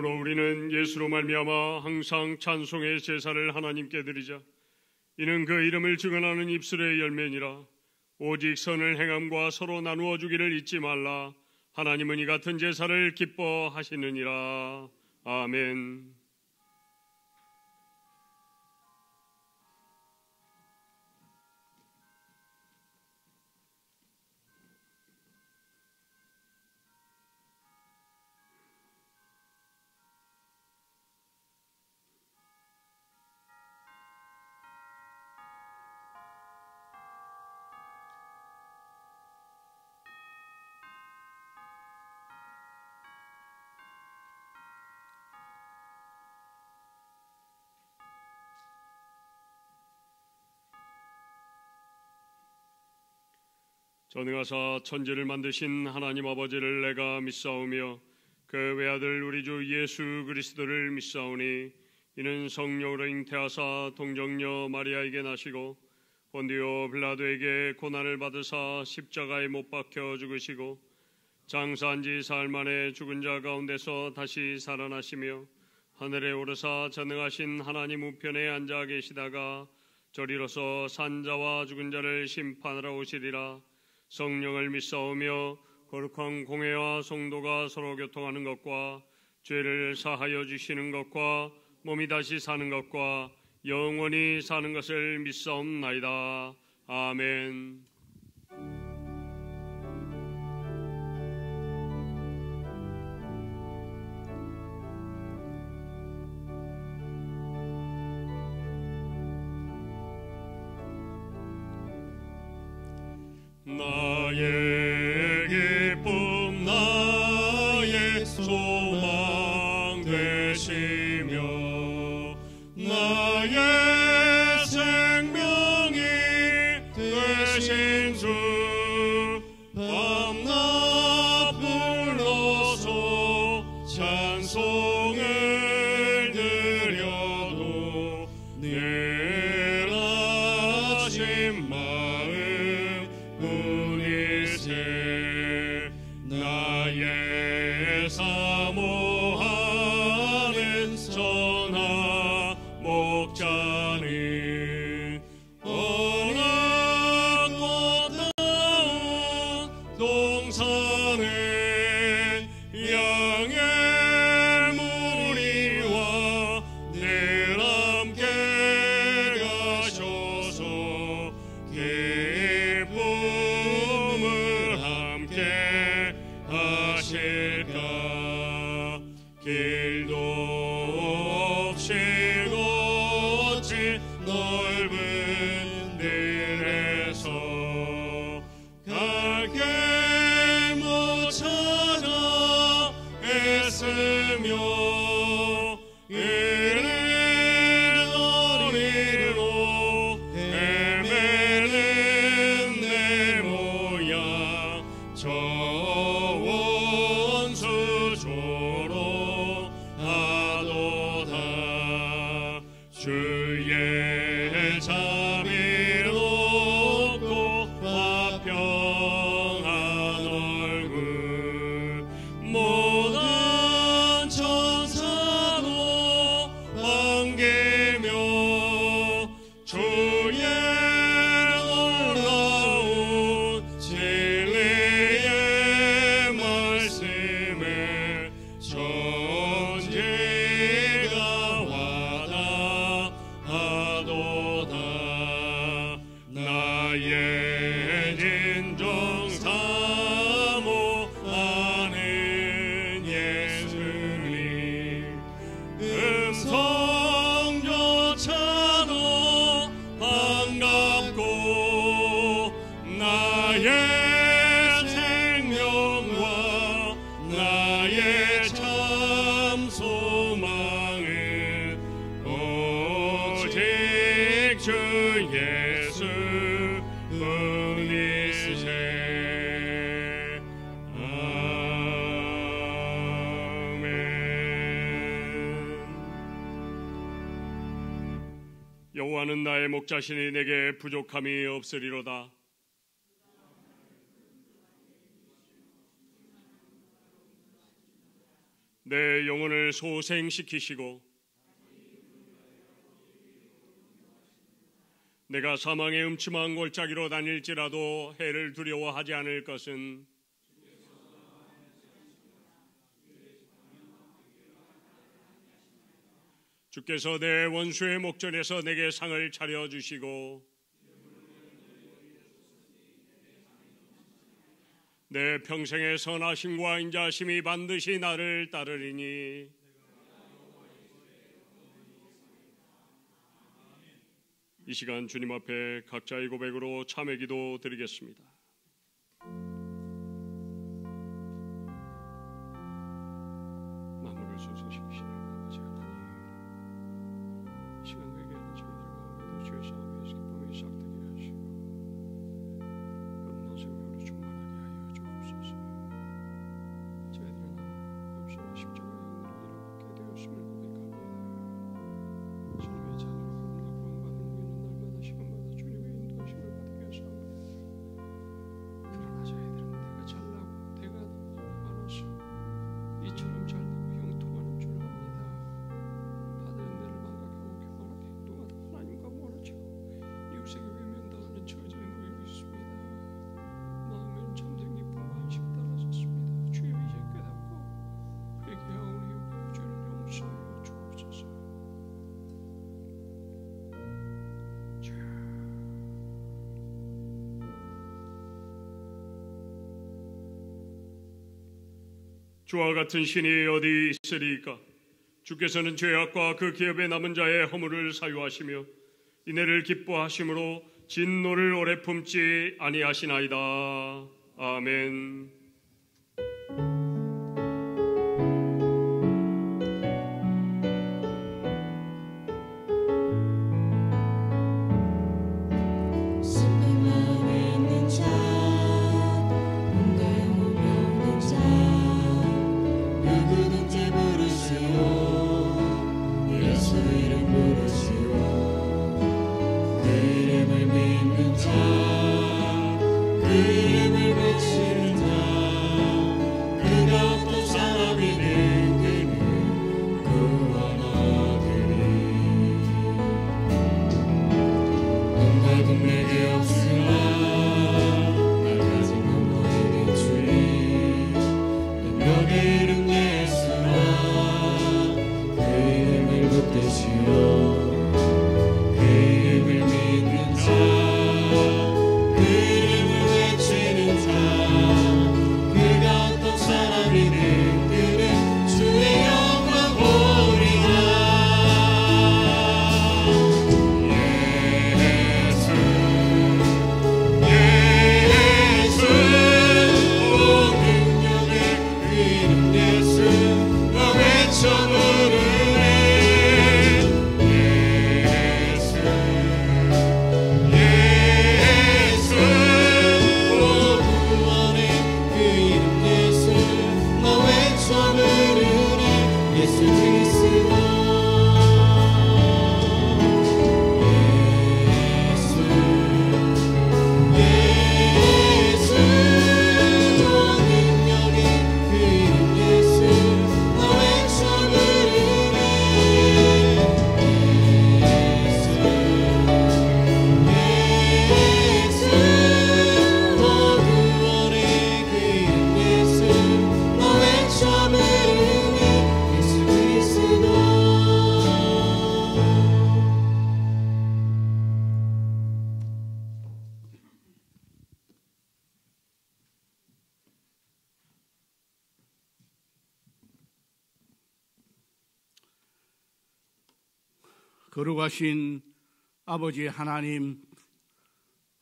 그러므로 우리는 예수로 말미암아 항상 찬송의 제사를 하나님께 드리자. 이는 그 이름을 증언하는 입술의 열매니라. 오직 선을 행함과 서로 나누어 주기를 잊지 말라. 하나님은 이 같은 제사를 기뻐하시느니라. 아멘. 전능하사 천지를 만드신 하나님 아버지를 내가 믿사오며 그 외아들 우리 주 예수 그리스도를 믿사오니 이는 성령으로 잉태하사 동정녀 마리아에게 나시고 본디오 빌라도에게 고난을 받으사 십자가에 못 박혀 죽으시고 장사한 지 사흘 만에 죽은 자 가운데서 다시 살아나시며 하늘에 오르사 전능하신 하나님 우편에 앉아 계시다가 저리로서 산자와 죽은 자를 심판하러 오시리라. 성령을 믿사오며 거룩한 공회와 성도가 서로 교통하는 것과 죄를 사하여 주시는 것과 몸이 다시 사는 것과 영원히 사는 것을 믿사옵나이다. 아멘. 나의 기쁨 나의 소망 되시며 나의 생명이 되신 주 밤낮 불러서 찬송을 드려도 늘 하신 마음 나의 사모하는 전하 목자는 어느 꽃다운 동산에 양의 무리와 늘 함께 가셔서 하실까. 길도 없이 곧지 넓은 들에서 갈 길 못 찾아 애쓰며 이리저리로 헤매는 내 모양 원수조로 하도다. 주의 자비를 높고 화평한 얼굴 모든 천사도 반기며 주의 놀라운 진리의 말씀에 천지가 와닿하도다. 나의 진정 사모하는 예수님 음성조차도 반갑고 나의 생명과 나의 참 소망은 오직 주 예수 뿐이세. 아멘. 여호와는 나의 목자시니 내게 부족함이 없으리로다. 내 영혼을 소생시키시고 내가 사망의 음침한 골짜기로 다닐지라도 해를 두려워하지 않을 것은 주께서 내 원수의 목전에서 내게 상을 차려주시고 내 평생의 선하심과 인자심이 반드시 나를 따르리니 이 시간 주님 앞에 각자의 고백으로 참회 기도 드리겠습니다. 만물을 소생시키시는 아버지 하나님, 이 시간 회개하는 저희들 가운데도 주의 싸움에서 기쁨이 싹트게 하시고 끝난 생명으로 충만하게 하여 주옵소서. 저희들은 엽서와 십자가의 은혜로 이름받게 되었음을 고백합니다. 주님의 자녀로 시간마다 주님의 인도하심을 받게 사옵니다. 그러나 저희들은 내가 잘나고 내가 많아서 이처럼 잘되고 형통하는 줄 압니다. 다들 은혜를 망각하고 교만하게 행동하다 하나님과 멀어지고 이웃에게 외면당하는 처지에 놓여 있습니다. 마음에는 참된 기쁨과 안식 따라섰습니다. 주여 이제 깨닫고 회개하오니 우리의 죄를 용서하여 주옵소서. 주와 같은 신이 어디 있으리까? 주께서는 죄악과 그 기업에 남은 자의 허물을 사유하시며 이내를 기뻐하심으로 진노를 오래 품지 아니하시나이다. 아멘. 거룩하신 아버지 하나님,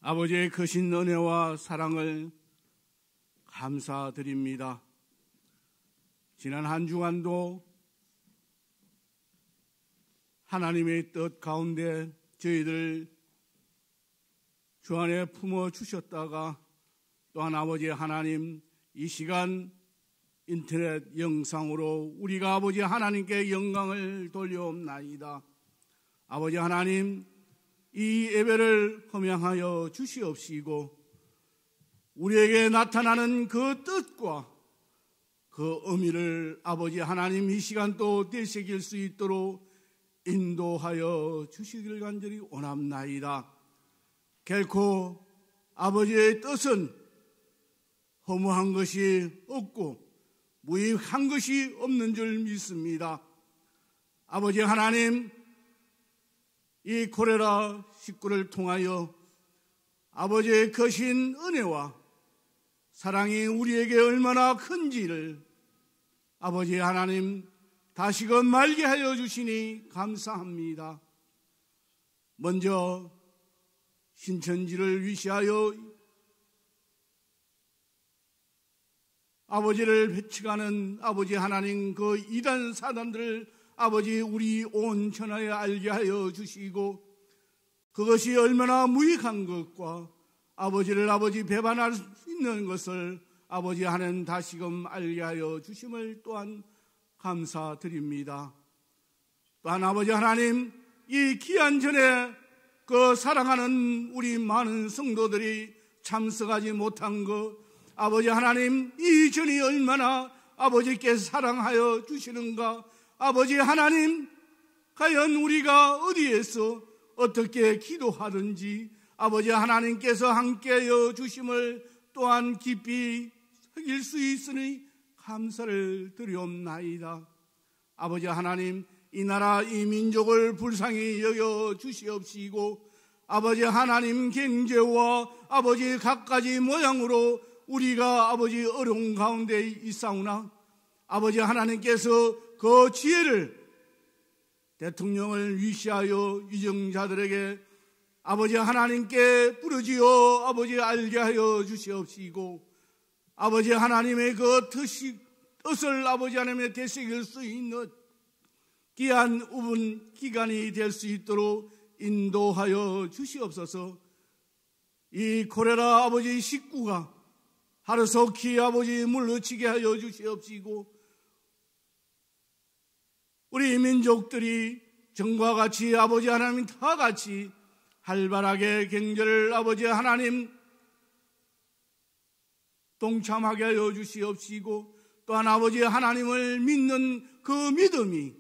아버지의 크신 은혜와 사랑을 감사드립니다. 지난 한 주간도 하나님의 뜻 가운데 저희들 주 안에 품어주셨다가 또한 아버지 하나님, 이 시간 인터넷 영상으로 우리가 아버지 하나님께 영광을 돌려옵나이다. 아버지 하나님, 이 예배를 허명하여 주시옵시고 우리에게 나타나는 그 뜻과 그 의미를 아버지 하나님 이 시간 또 되새길 수 있도록 인도하여 주시기를 간절히 원합나이다. 결코 아버지의 뜻은 허무한 것이 없고 무익한 것이 없는 줄 믿습니다. 아버지 하나님, 이 코레라19를 통하여 아버지의 거신 은혜와 사랑이 우리에게 얼마나 큰지를 아버지 하나님 다시금 알게 하여 주시니 감사합니다. 먼저 신천지를 위시하여 아버지를 배치가는 아버지 하나님 그 이단 사단들을 아버지 우리 온 천하에 알게 하여 주시고 그것이 얼마나 무익한 것과 아버지를 아버지 배반할 수 있는 것을 아버지 하나님 다시금 알게 하여 주심을 또한 감사드립니다. 또한 아버지 하나님 이 귀한 전에 그 사랑하는 우리 많은 성도들이 참석하지 못한 것 아버지 하나님 이 전이 얼마나 아버지께 사랑하여 주시는가 아버지 하나님 과연 우리가 어디에서 어떻게 기도하든지 아버지 하나님께서 함께하여 주심을 또한 깊이 새길 수 있으니 감사를 드리옵나이다. 아버지 하나님 이 나라 이 민족을 불쌍히 여겨 주시옵시고 아버지 하나님 경제와 아버지 갖가지 모양으로 우리가 아버지 어려운 가운데 있사오나 아버지 하나님께서 그 지혜를 대통령을 위시하여 유정자들에게 아버지 하나님께 부르지어 아버지 알게 하여 주시옵시고 아버지 하나님의 그 뜻을 아버지 하나님의 되새길 수 있는 귀한 우분 기간이 될 수 있도록 인도하여 주시옵소서. 이 코레라 아버지 식구가 하루속히 아버지 물러치게 하여 주시옵시고 우리 민족들이 전과 같이 아버지 하나님 다 같이 활발하게 경제를 아버지 하나님 동참하게 하여 주시옵시고 또한 아버지 하나님을 믿는 그 믿음이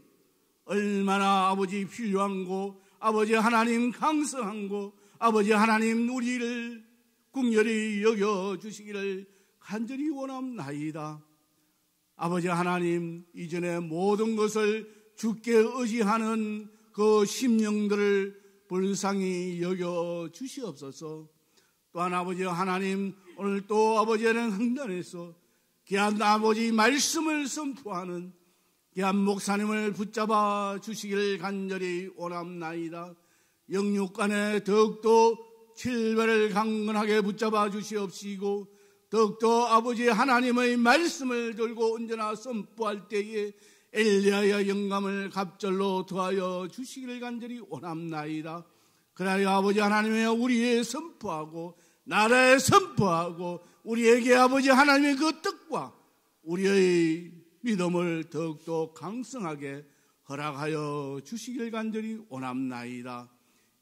얼마나 아버지 필요한고 아버지 하나님 강성한고 아버지 하나님 우리를 궁렬히 여겨주시기를 간절히 원합나이다. 아버지 하나님 이전에 모든 것을 주께 의지하는 그 심령들을 불쌍히 여겨주시옵소서. 또한 아버지 하나님 오늘 또 아버지는 흥단에서 귀한 아버지 말씀을 선포하는 귀한 목사님을 붙잡아 주시기를 간절히 원합나이다. 영육간에 더욱더 칠배를 강건하게 붙잡아 주시옵시고 더욱더 아버지 하나님의 말씀을 들고 언제나 선포할 때에 엘리야의 영감을 갑절로 더하여 주시기를 간절히 원합나이다. 그래야 아버지 하나님의 우리의 선포하고 나라에 선포하고 우리에게 아버지 하나님의 그 뜻과 우리의 믿음을 더욱더 강성하게 허락하여 주시길 간절히 원합나이다.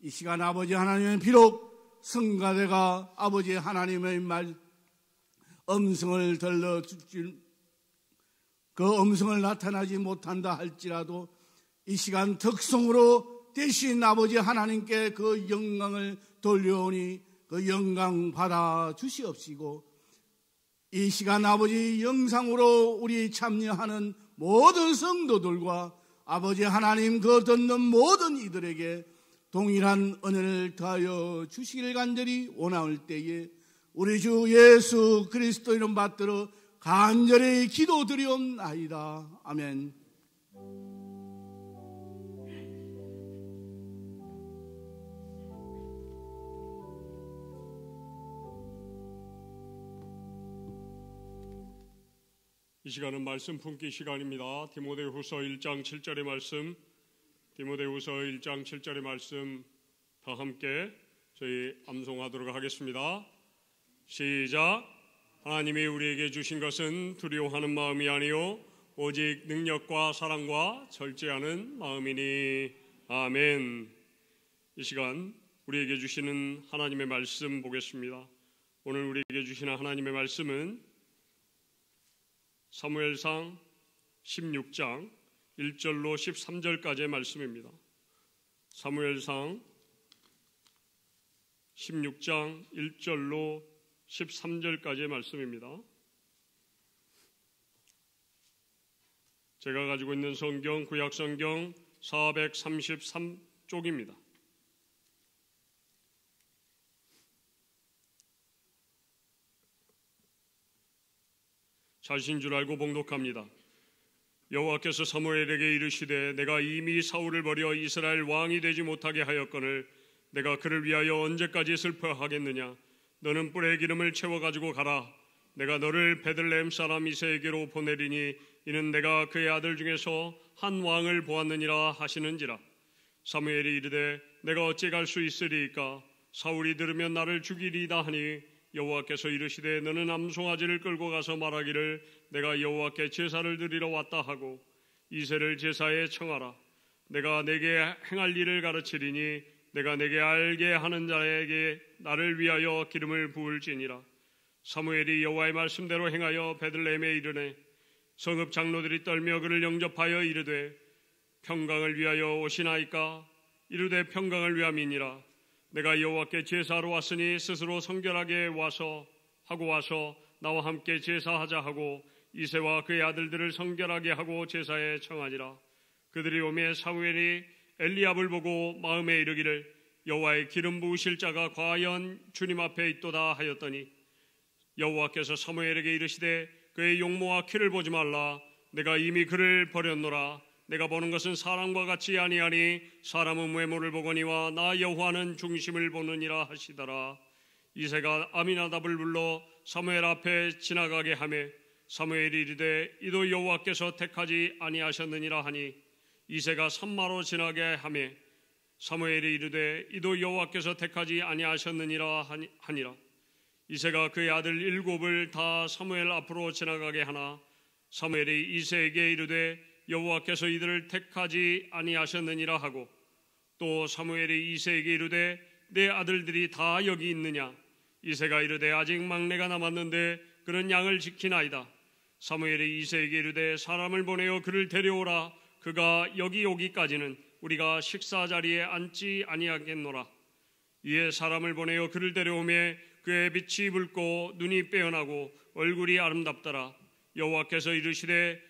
이 시간 아버지 하나님은 비록 성가대가 아버지 하나님의 말 음성을 들려주실 그 음성을 나타나지 못한다 할지라도 이 시간 특성으로 대신 아버지 하나님께 그 영광을 돌려오니 그 영광 받아 주시옵시고 이 시간 아버지 영상으로 우리 참여하는 모든 성도들과 아버지 하나님 그 듣는 모든 이들에게 동일한 은혜를 더하여 주시기를 간절히 원하올 때에 우리 주 예수 그리스도 이름 받들어 간절히 기도드리옵나이다. 아멘. 이 시간은 말씀 품기 시간입니다. 디모데후서 1장 7절의 말씀, 디모데후서 1장 7절의 말씀 다 함께 저희 암송하도록 하겠습니다. 시작. 하나님이 우리에게 주신 것은 두려워하는 마음이 아니요 오직 능력과 사랑과 절제하는 마음이니. 아멘. 이 시간 우리에게 주시는 하나님의 말씀 보겠습니다. 오늘 우리에게 주시는 하나님의 말씀은 사무엘상 16장 1절로 13절까지의 말씀입니다. 사무엘상 16장 1절로 13절까지의 말씀입니다. 제가 가지고 있는 성경, 구약성경 433쪽입니다. 자신 줄 알고 봉독합니다. 여호와께서 사무엘에게 이르시되 내가 이미 사울을 버려 이스라엘 왕이 되지 못하게 하였거늘 내가 그를 위하여 언제까지 슬퍼하겠느냐. 너는 뿔에 기름을 채워 가지고 가라. 내가 너를 베들레헴 사람 이새에게로 보내리니 이는 내가 그의 아들 중에서 한 왕을 보았느니라 하시는지라. 사무엘이 이르되 내가 어찌 갈 수 있으리이까. 사울이 들으면 나를 죽이리이다 하니 여호와께서 이르시되 너는 암송아지를 끌고 가서 말하기를 내가 여호와께 제사를 드리러 왔다 하고 이새를 제사에 청하라. 내가 내게 행할 일을 가르치리니 내가 내게 알게 하는 자에게 나를 위하여 기름을 부을지니라. 사무엘이 여호와의 말씀대로 행하여 베들레헴에 이르네 성읍 장로들이 떨며 그를 영접하여 이르되 평강을 위하여 오시나이까. 이르되 평강을 위함이니라. 내가 여호와께 제사하러 왔으니 스스로 성결하게 와서 나와 함께 제사하자 하고 이새와 그의 아들들을 성결하게 하고 제사에 청하니라. 그들이 오매 사무엘이 엘리압을 보고 마음에 이르기를 여호와의 기름 부으실 자가 과연 주님 앞에 있도다 하였더니 여호와께서 사무엘에게 이르시되 그의 용모와 키를 보지 말라. 내가 이미 그를 버렸노라. 내가 보는 것은 사람과 같이 아니하니 사람은 외모를 보거니와 나 여호와는 중심을 보느니라 하시더라. 이새가 아미나답을 불러 사무엘 앞에 지나가게 하매 사무엘이 이르되 이도 여호와께서 택하지 아니하셨느니라 하니 이새가 산마로 지나게 하매 사무엘이 이르되 이도 여호와께서 택하지 아니하셨느니라 하니라. 이새가 그의 아들 7을 다 사무엘 앞으로 지나가게 하나 사무엘이 이새에게 이르되 여호와께서 이들을 택하지 아니하셨느니라 하고 또 사무엘이 이새에게 이르되 내 아들들이 다 여기 있느냐. 이새가 이르되 아직 막내가 남았는데 그는 양을 지키나이다. 사무엘이 이새에게 이르되 사람을 보내어 그를 데려오라. 그가 여기 오기까지는 우리가 식사 자리에 앉지 아니하겠노라. 이에 사람을 보내어 그를 데려오매 그의 빛이 붉고 눈이 빼어나고 얼굴이 아름답더라. 여호와께서 이르시되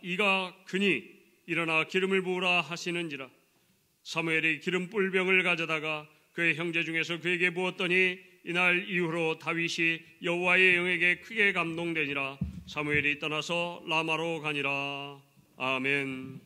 이가 그니 일어나 기름을 부으라 하시는지라. 사무엘이 기름 뿔병을 가져다가 그의 형제 중에서 그에게 부었더니 이날 이후로 다윗이 여호와의 영에게 크게 감동되니라. 사무엘이 떠나서 라마로 가니라. 아멘.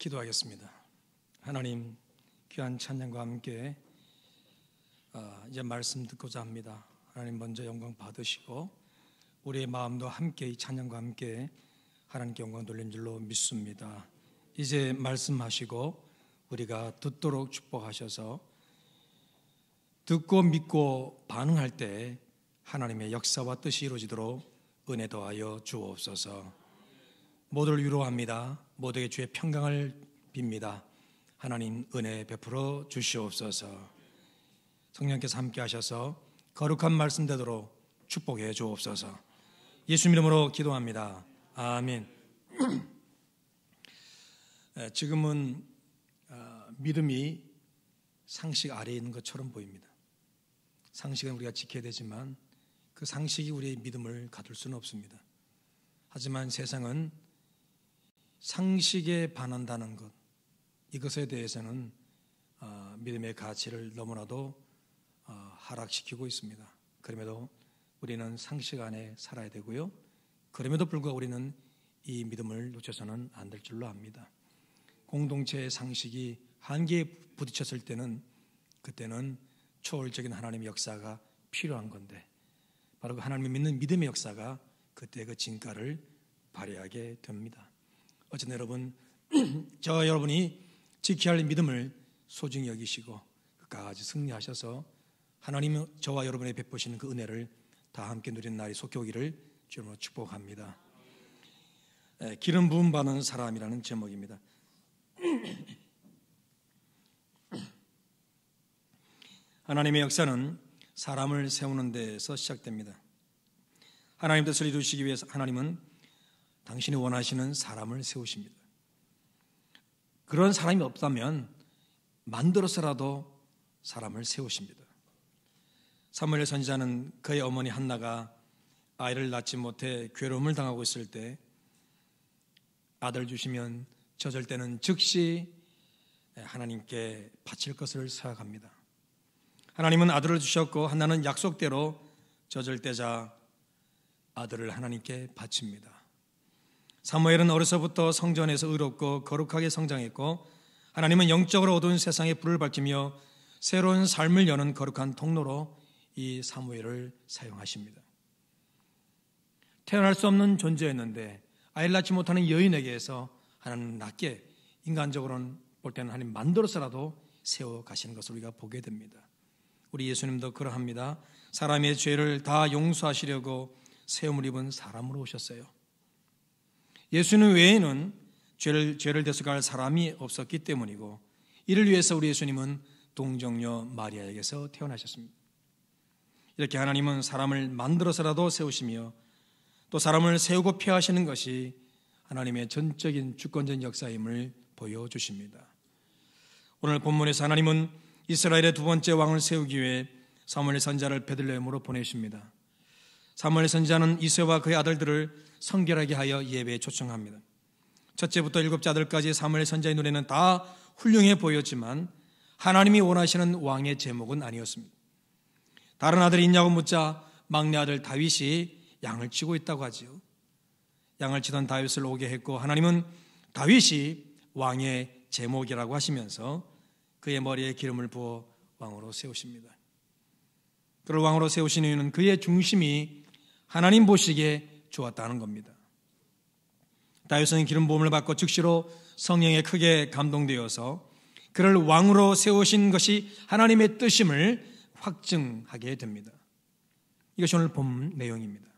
기도하겠습니다. 하나님, 귀한 찬양과 함께 이제 말씀 듣고자 합니다. 하나님 먼저 영광 받으시고 우리의 마음도 함께 이 찬양과 함께 하나님께 영광 돌린 줄로 믿습니다. 이제 말씀하시고 우리가 듣도록 축복하셔서 듣고 믿고 반응할 때 하나님의 역사와 뜻이 이루어지도록 은혜 더하여 주옵소서. 모두를 위로합니다. 모두에게 주의 평강을 빕니다. 하나님 은혜 베풀어 주시옵소서. 성령께서 함께 하셔서 거룩한 말씀 되도록 축복해 주옵소서. 예수 이름으로 기도합니다. 아멘. 지금은 믿음이 상식 아래에 있는 것처럼 보입니다. 상식은 우리가 지켜야 되지만 그 상식이 우리의 믿음을 가둘 수는 없습니다. 하지만 세상은 상식에 반한다는 것, 이것에 대해서는 믿음의 가치를 너무나도 하락시키고 있습니다. 그럼에도 우리는 상식 안에 살아야 되고요. 그럼에도 불구하고 우리는 이 믿음을 놓쳐서는 안 될 줄로 압니다. 공동체의 상식이 한계에 부딪혔을 때는 그때는 초월적인 하나님의 역사가 필요한 건데 바로 그 하나님을 믿는 믿음의 역사가 그때 그 진가를 발휘하게 됩니다. 어쨌든 여러분, 저와 여러분이 지켜야 할 믿음을 소중히 여기시고 끝까지 승리하셔서 하나님이 저와 여러분에 베푸시는 그 은혜를 다 함께 누리는 날이 속히 오기를 주님으로 축복합니다. 기름 부음 받는 사람이라는 제목입니다. 하나님의 역사는 사람을 세우는 데에서 시작됩니다. 하나님 뜻을 이루시기 위해서 하나님은 당신이 원하시는 사람을 세우십니다. 그런 사람이 없다면 만들어서라도 사람을 세우십니다. 사무엘 선지자는 그의 어머니 한나가 아이를 낳지 못해 괴로움을 당하고 있을 때 아들 주시면 젖을 때는 즉시 하나님께 바칠 것을 생각합니다. 하나님은 아들을 주셨고 한나는 약속대로 젖을 떼자 아들을 하나님께 바칩니다. 사무엘은 어려서부터 성전에서 의롭고 거룩하게 성장했고 하나님은 영적으로 어두운 세상에 불을 밝히며 새로운 삶을 여는 거룩한 통로로 이 사무엘을 사용하십니다. 태어날 수 없는 존재였는데 아이를 낳지 못하는 여인에게서 하나님은 낮게 인간적으로는 볼 때는 하나님 만들어서라도 세워가시는 것을 우리가 보게 됩니다. 우리 예수님도 그러합니다. 사람의 죄를 다 용서하시려고 세움을 입은 사람으로 오셨어요. 예수님 외에는 죄를 대속할 사람이 없었기 때문이고 이를 위해서 우리 예수님은 동정녀 마리아에게서 태어나셨습니다. 이렇게 하나님은 사람을 만들어서라도 세우시며 또 사람을 세우고 폐하시는 것이 하나님의 전적인 주권적인 역사임을 보여주십니다. 오늘 본문에서 하나님은 이스라엘의 두 번째 왕을 세우기 위해 사무엘 선지자를 베들레헴으로 보내십니다. 사무엘 선지자는 이새와 그의 아들들을 성결하게 하여 예배에 초청합니다. 첫째부터 일곱째 아들까지 사무엘 선지자의 눈에는 다 훌륭해 보였지만 하나님이 원하시는 왕의 제목은 아니었습니다. 다른 아들이 있냐고 묻자 막내 아들 다윗이 양을 치고 있다고 하지요. 양을 치던 다윗을 오게 했고 하나님은 다윗이 왕의 제목이라고 하시면서 그의 머리에 기름을 부어 왕으로 세우십니다. 그를 왕으로 세우신 이유는 그의 중심이 하나님 보시기에 좋았다는 겁니다. 다윗은 기름 부음을 받고 즉시로 성령에 크게 감동되어서 그를 왕으로 세우신 것이 하나님의 뜻임을 확증하게 됩니다. 이것이 오늘 본 내용입니다.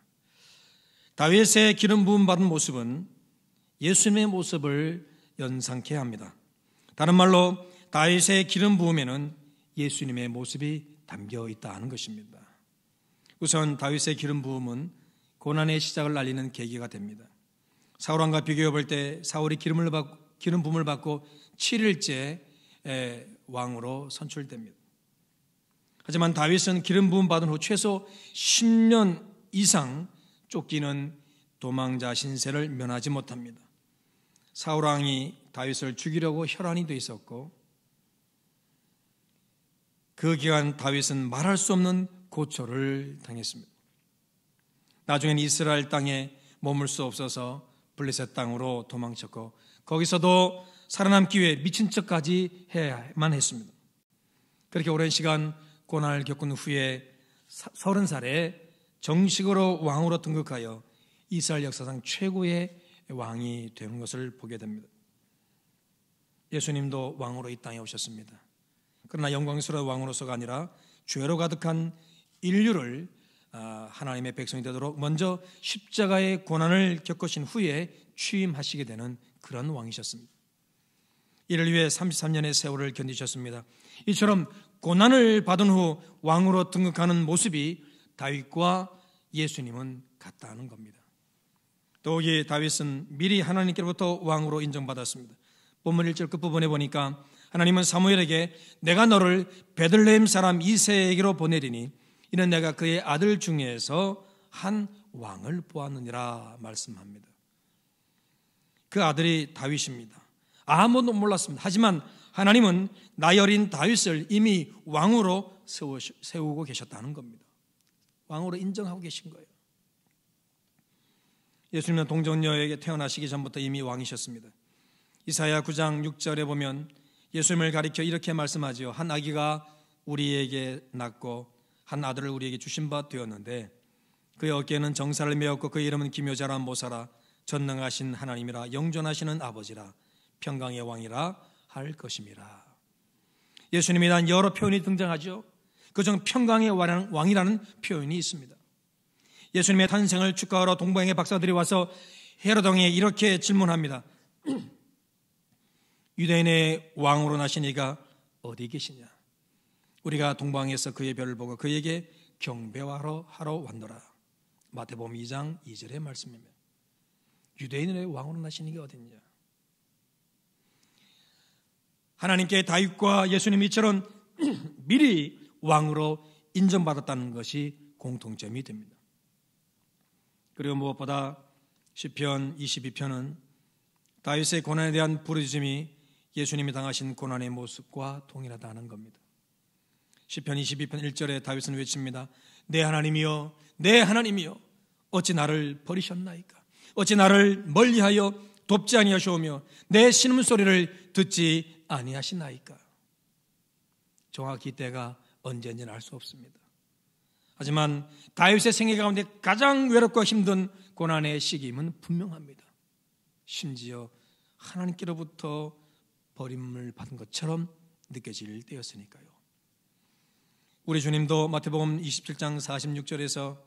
다윗의 기름 부음 받은 모습은 예수님의 모습을 연상케 합니다. 다른 말로 다윗의 기름 부음에는 예수님의 모습이 담겨 있다는 것입니다. 우선 다윗의 기름 부음은 고난의 시작을 알리는 계기가 됩니다. 사울왕과 비교해 볼 때 사울이 기름 부음을 받고 7일째 왕으로 선출됩니다. 하지만 다윗은 기름 부음 받은 후 최소 10년 이상 쫓기는 도망자 신세를 면하지 못합니다. 사울왕이 다윗을 죽이려고 혈안이 돼 있었고 그 기간 다윗은 말할 수 없는 고초를 당했습니다. 나중엔 이스라엘 땅에 머물 수 없어서 블레셋 땅으로 도망쳤고 거기서도 살아남기 위해 미친 척까지 해야만 했습니다. 그렇게 오랜 시간 고난을 겪은 후에 30살에 정식으로 왕으로 등극하여 이스라엘 역사상 최고의 왕이 되는 것을 보게 됩니다. 예수님도 왕으로 이 땅에 오셨습니다. 그러나 영광스러운 왕으로서가 아니라 죄로 가득한 인류를 하나님의 백성이 되도록 먼저 십자가의 고난을 겪으신 후에 취임하시게 되는 그런 왕이셨습니다. 이를 위해 33년의 세월을 견디셨습니다. 이처럼 고난을 받은 후 왕으로 등극하는 모습이 다윗과 예수님은 같다는 겁니다. 더욱이 다윗은 미리 하나님께로부터 왕으로 인정받았습니다. 본문 1절 끝부분에 보니까 하나님은 사무엘에게 내가 너를 베들레헴 사람 이새에게로 보내리니 이는 내가 그의 아들 중에서 한 왕을 보았느니라 말씀합니다. 그 아들이 다윗입니다. 아무도 몰랐습니다. 하지만 하나님은 나이 어린 다윗을 이미 왕으로 세우고 계셨다는 겁니다. 왕으로 인정하고 계신 거예요. 예수님은 동정녀에게 태어나시기 전부터 이미 왕이셨습니다. 이사야 9장 6절에 보면 예수님을 가리켜 이렇게 말씀하지요. 한 아기가 우리에게 낳고 한 아들을 우리에게 주신 바 되었는데 그의 어깨에는 정사를 메었고 그의 이름은 기묘자라 모사라 전능하신 하나님이라 영존하시는 아버지라 평강의 왕이라 할 것임이라. 예수님에 대한 여러 표현이 등장하죠. 그중 평강의 왕이라는 표현이 있습니다. 예수님의 탄생을 축하하러 동방의 박사들이 와서 헤롯 왕에게 이렇게 질문합니다. 유대인의 왕으로 나신 이가 어디 계시냐? 우리가 동방에서 그의 별을 보고 그에게 경배하러 왔노라. 마태복음 2장 2절의 말씀입니다. 유대인의 왕으로 나신 이가 어디 있냐? 하나님께 다윗과 예수님 이처럼 미리 왕으로 인정받았다는 것이 공통점이 됩니다. 그리고 무엇보다 시편 22편은 다윗의 고난에 대한 부르짖음이 예수님이 당하신 고난의 모습과 동일하다는 겁니다. 시편 22편 1절에 다윗은 외칩니다. 내 하나님이여 내 하나님이여 어찌 나를 버리셨나이까? 어찌 나를 멀리하여 돕지 아니하시오며 내 신음소리를 듣지 아니하시나이까? 정확히 때가 언제인지는 알 수 없습니다. 하지만 다윗의 생애 가운데 가장 외롭고 힘든 고난의 시기임은 분명합니다. 심지어 하나님께로부터 버림을 받은 것처럼 느껴질 때였으니까요. 우리 주님도 마태복음 27장 46절에서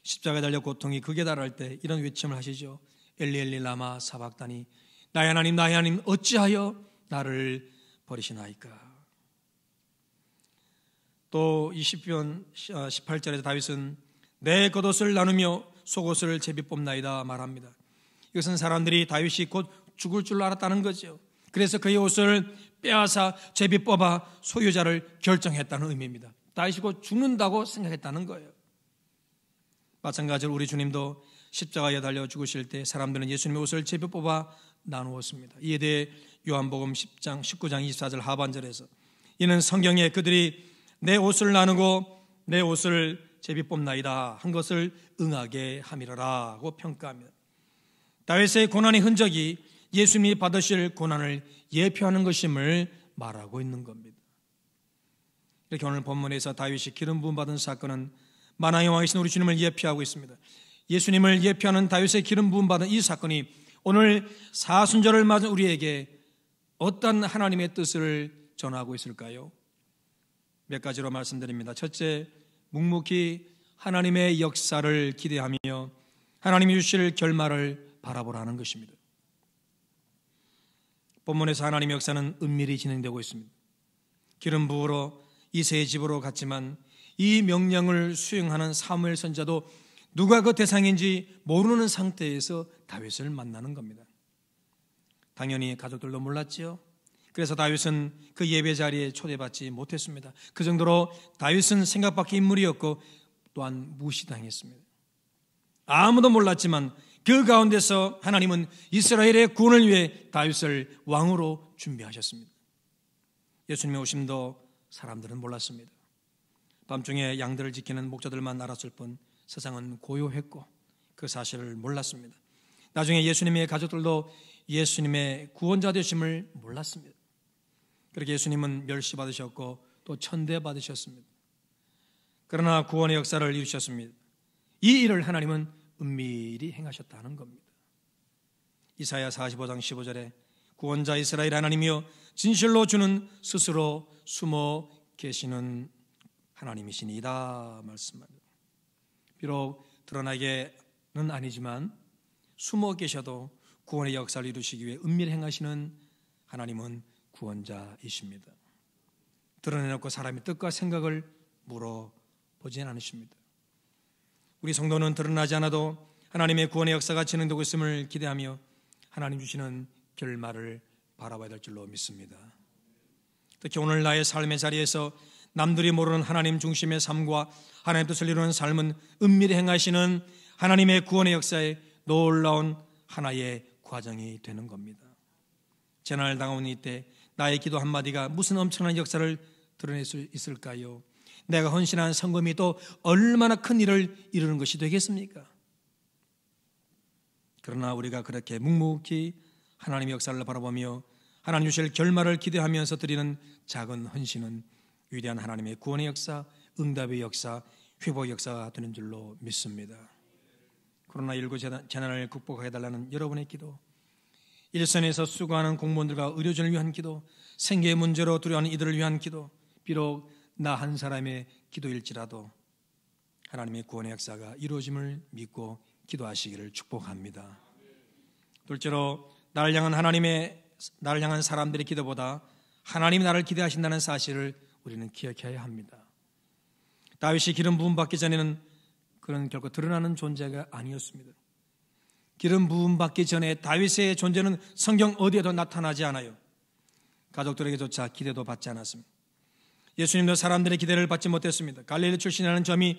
십자가에 달려 고통이 극에 달할 때 이런 외침을 하시죠. 엘리 엘리 라마 사박다니 나의 하나님 어찌하여 나를 버리시나이까? 또 20편 18절에서 다윗은 내 겉옷을 나누며 속옷을 제비 뽑나이다 말합니다. 이것은 사람들이 다윗이 곧 죽을 줄 알았다는 거죠. 그래서 그의 옷을 빼앗아 제비 뽑아 소유자를 결정했다는 의미입니다. 다윗이 곧 죽는다고 생각했다는 거예요. 마찬가지로 우리 주님도 십자가에 달려 죽으실 때 사람들은 예수님의 옷을 제비 뽑아 나누었습니다. 이에 대해 요한복음 19장 24절 하반절에서 이는 성경에 그들이 내 옷을 나누고 내 옷을 제비 뽑나이다 한 것을 응하게 함이라라고 평가합니다. 다윗의 고난의 흔적이 예수님이 받으실 고난을 예표하는 것임을 말하고 있는 겁니다. 이렇게 오늘 본문에서 다윗이 기름 부음 받은 사건은 만왕의 왕이신 우리 주님을 예표하고 있습니다. 예수님을 예표하는 다윗의 기름 부음 받은 이 사건이 오늘 사순절을 맞은 우리에게 어떤 하나님의 뜻을 전하고 있을까요? 몇 가지로 말씀드립니다. 첫째, 묵묵히 하나님의 역사를 기대하며 하나님이 주실 결말을 바라보라는 것입니다. 본문에서 하나님의 역사는 은밀히 진행되고 있습니다. 기름 부으러 이새의 집으로 갔지만 이 명령을 수행하는 사무엘 선지자도 누가 그 대상인지 모르는 상태에서 다윗을 만나는 겁니다. 당연히 가족들도 몰랐지요. 그래서 다윗은 그 예배 자리에 초대받지 못했습니다. 그 정도로 다윗은 생각 밖의 인물이었고 또한 무시당했습니다. 아무도 몰랐지만 그 가운데서 하나님은 이스라엘의 구원을 위해 다윗을 왕으로 준비하셨습니다. 예수님의 오심도 사람들은 몰랐습니다. 밤중에 양들을 지키는 목자들만 알았을 뿐 세상은 고요했고 그 사실을 몰랐습니다. 나중에 예수님의 가족들도 예수님의 구원자 되심을 몰랐습니다. 그렇게 예수님은 멸시받으셨고 또 천대받으셨습니다. 그러나 구원의 역사를 이루셨습니다. 이 일을 하나님은 은밀히 행하셨다는 겁니다. 이사야 45장 15절에 구원자 이스라엘 하나님이여 진실로 주는 스스로 숨어 계시는 하나님이시니이다 말씀합니다. 비록 드러나게는 아니지만 숨어 계셔도 구원의 역사를 이루시기 위해 은밀히 행하시는 하나님은 구원자이십니다. 드러내놓고 사람의 뜻과 생각을 물어보진 않으십니다. 우리 성도는 드러나지 않아도 하나님의 구원의 역사가 진행되고 있음을 기대하며 하나님 주시는 결말을 바라봐야 될 줄로 믿습니다. 특히 오늘 나의 삶의 자리에서 남들이 모르는 하나님 중심의 삶과 하나님 뜻을 이루는 삶은 은밀히 행하시는 하나님의 구원의 역사에 놀라운 하나의 과정이 되는 겁니다. 재난을 당하는 이때 나의 기도 한마디가 무슨 엄청난 역사를 드러낼 수 있을까요? 내가 헌신한 성금이 또 얼마나 큰 일을 이루는 것이 되겠습니까? 그러나 우리가 그렇게 묵묵히 하나님의 역사를 바라보며 하나님 주실 결말을 기대하면서 드리는 작은 헌신은 위대한 하나님의 구원의 역사, 응답의 역사, 회복의 역사가 되는 줄로 믿습니다. 코로나19 재난을 극복하게 해달라는 여러분의 기도, 일선에서 수고하는 공무원들과 의료진을 위한 기도, 생계의 문제로 두려워하는 이들을 위한 기도, 비록 나 한 사람의 기도일지라도 하나님의 구원의 역사가 이루어짐을 믿고 기도하시기를 축복합니다. 둘째로 나를 향한 사람들의 기도보다 하나님이 나를 기대하신다는 사실을 우리는 기억해야 합니다. 다윗이 기름 부음 받기 전에는 그는 결코 드러나는 존재가 아니었습니다. 기름 부음 받기 전에 다윗의 존재는 성경 어디에도 나타나지 않아요. 가족들에게조차 기대도 받지 않았습니다. 예수님도 사람들의 기대를 받지 못했습니다. 갈릴리 출신이라는 점이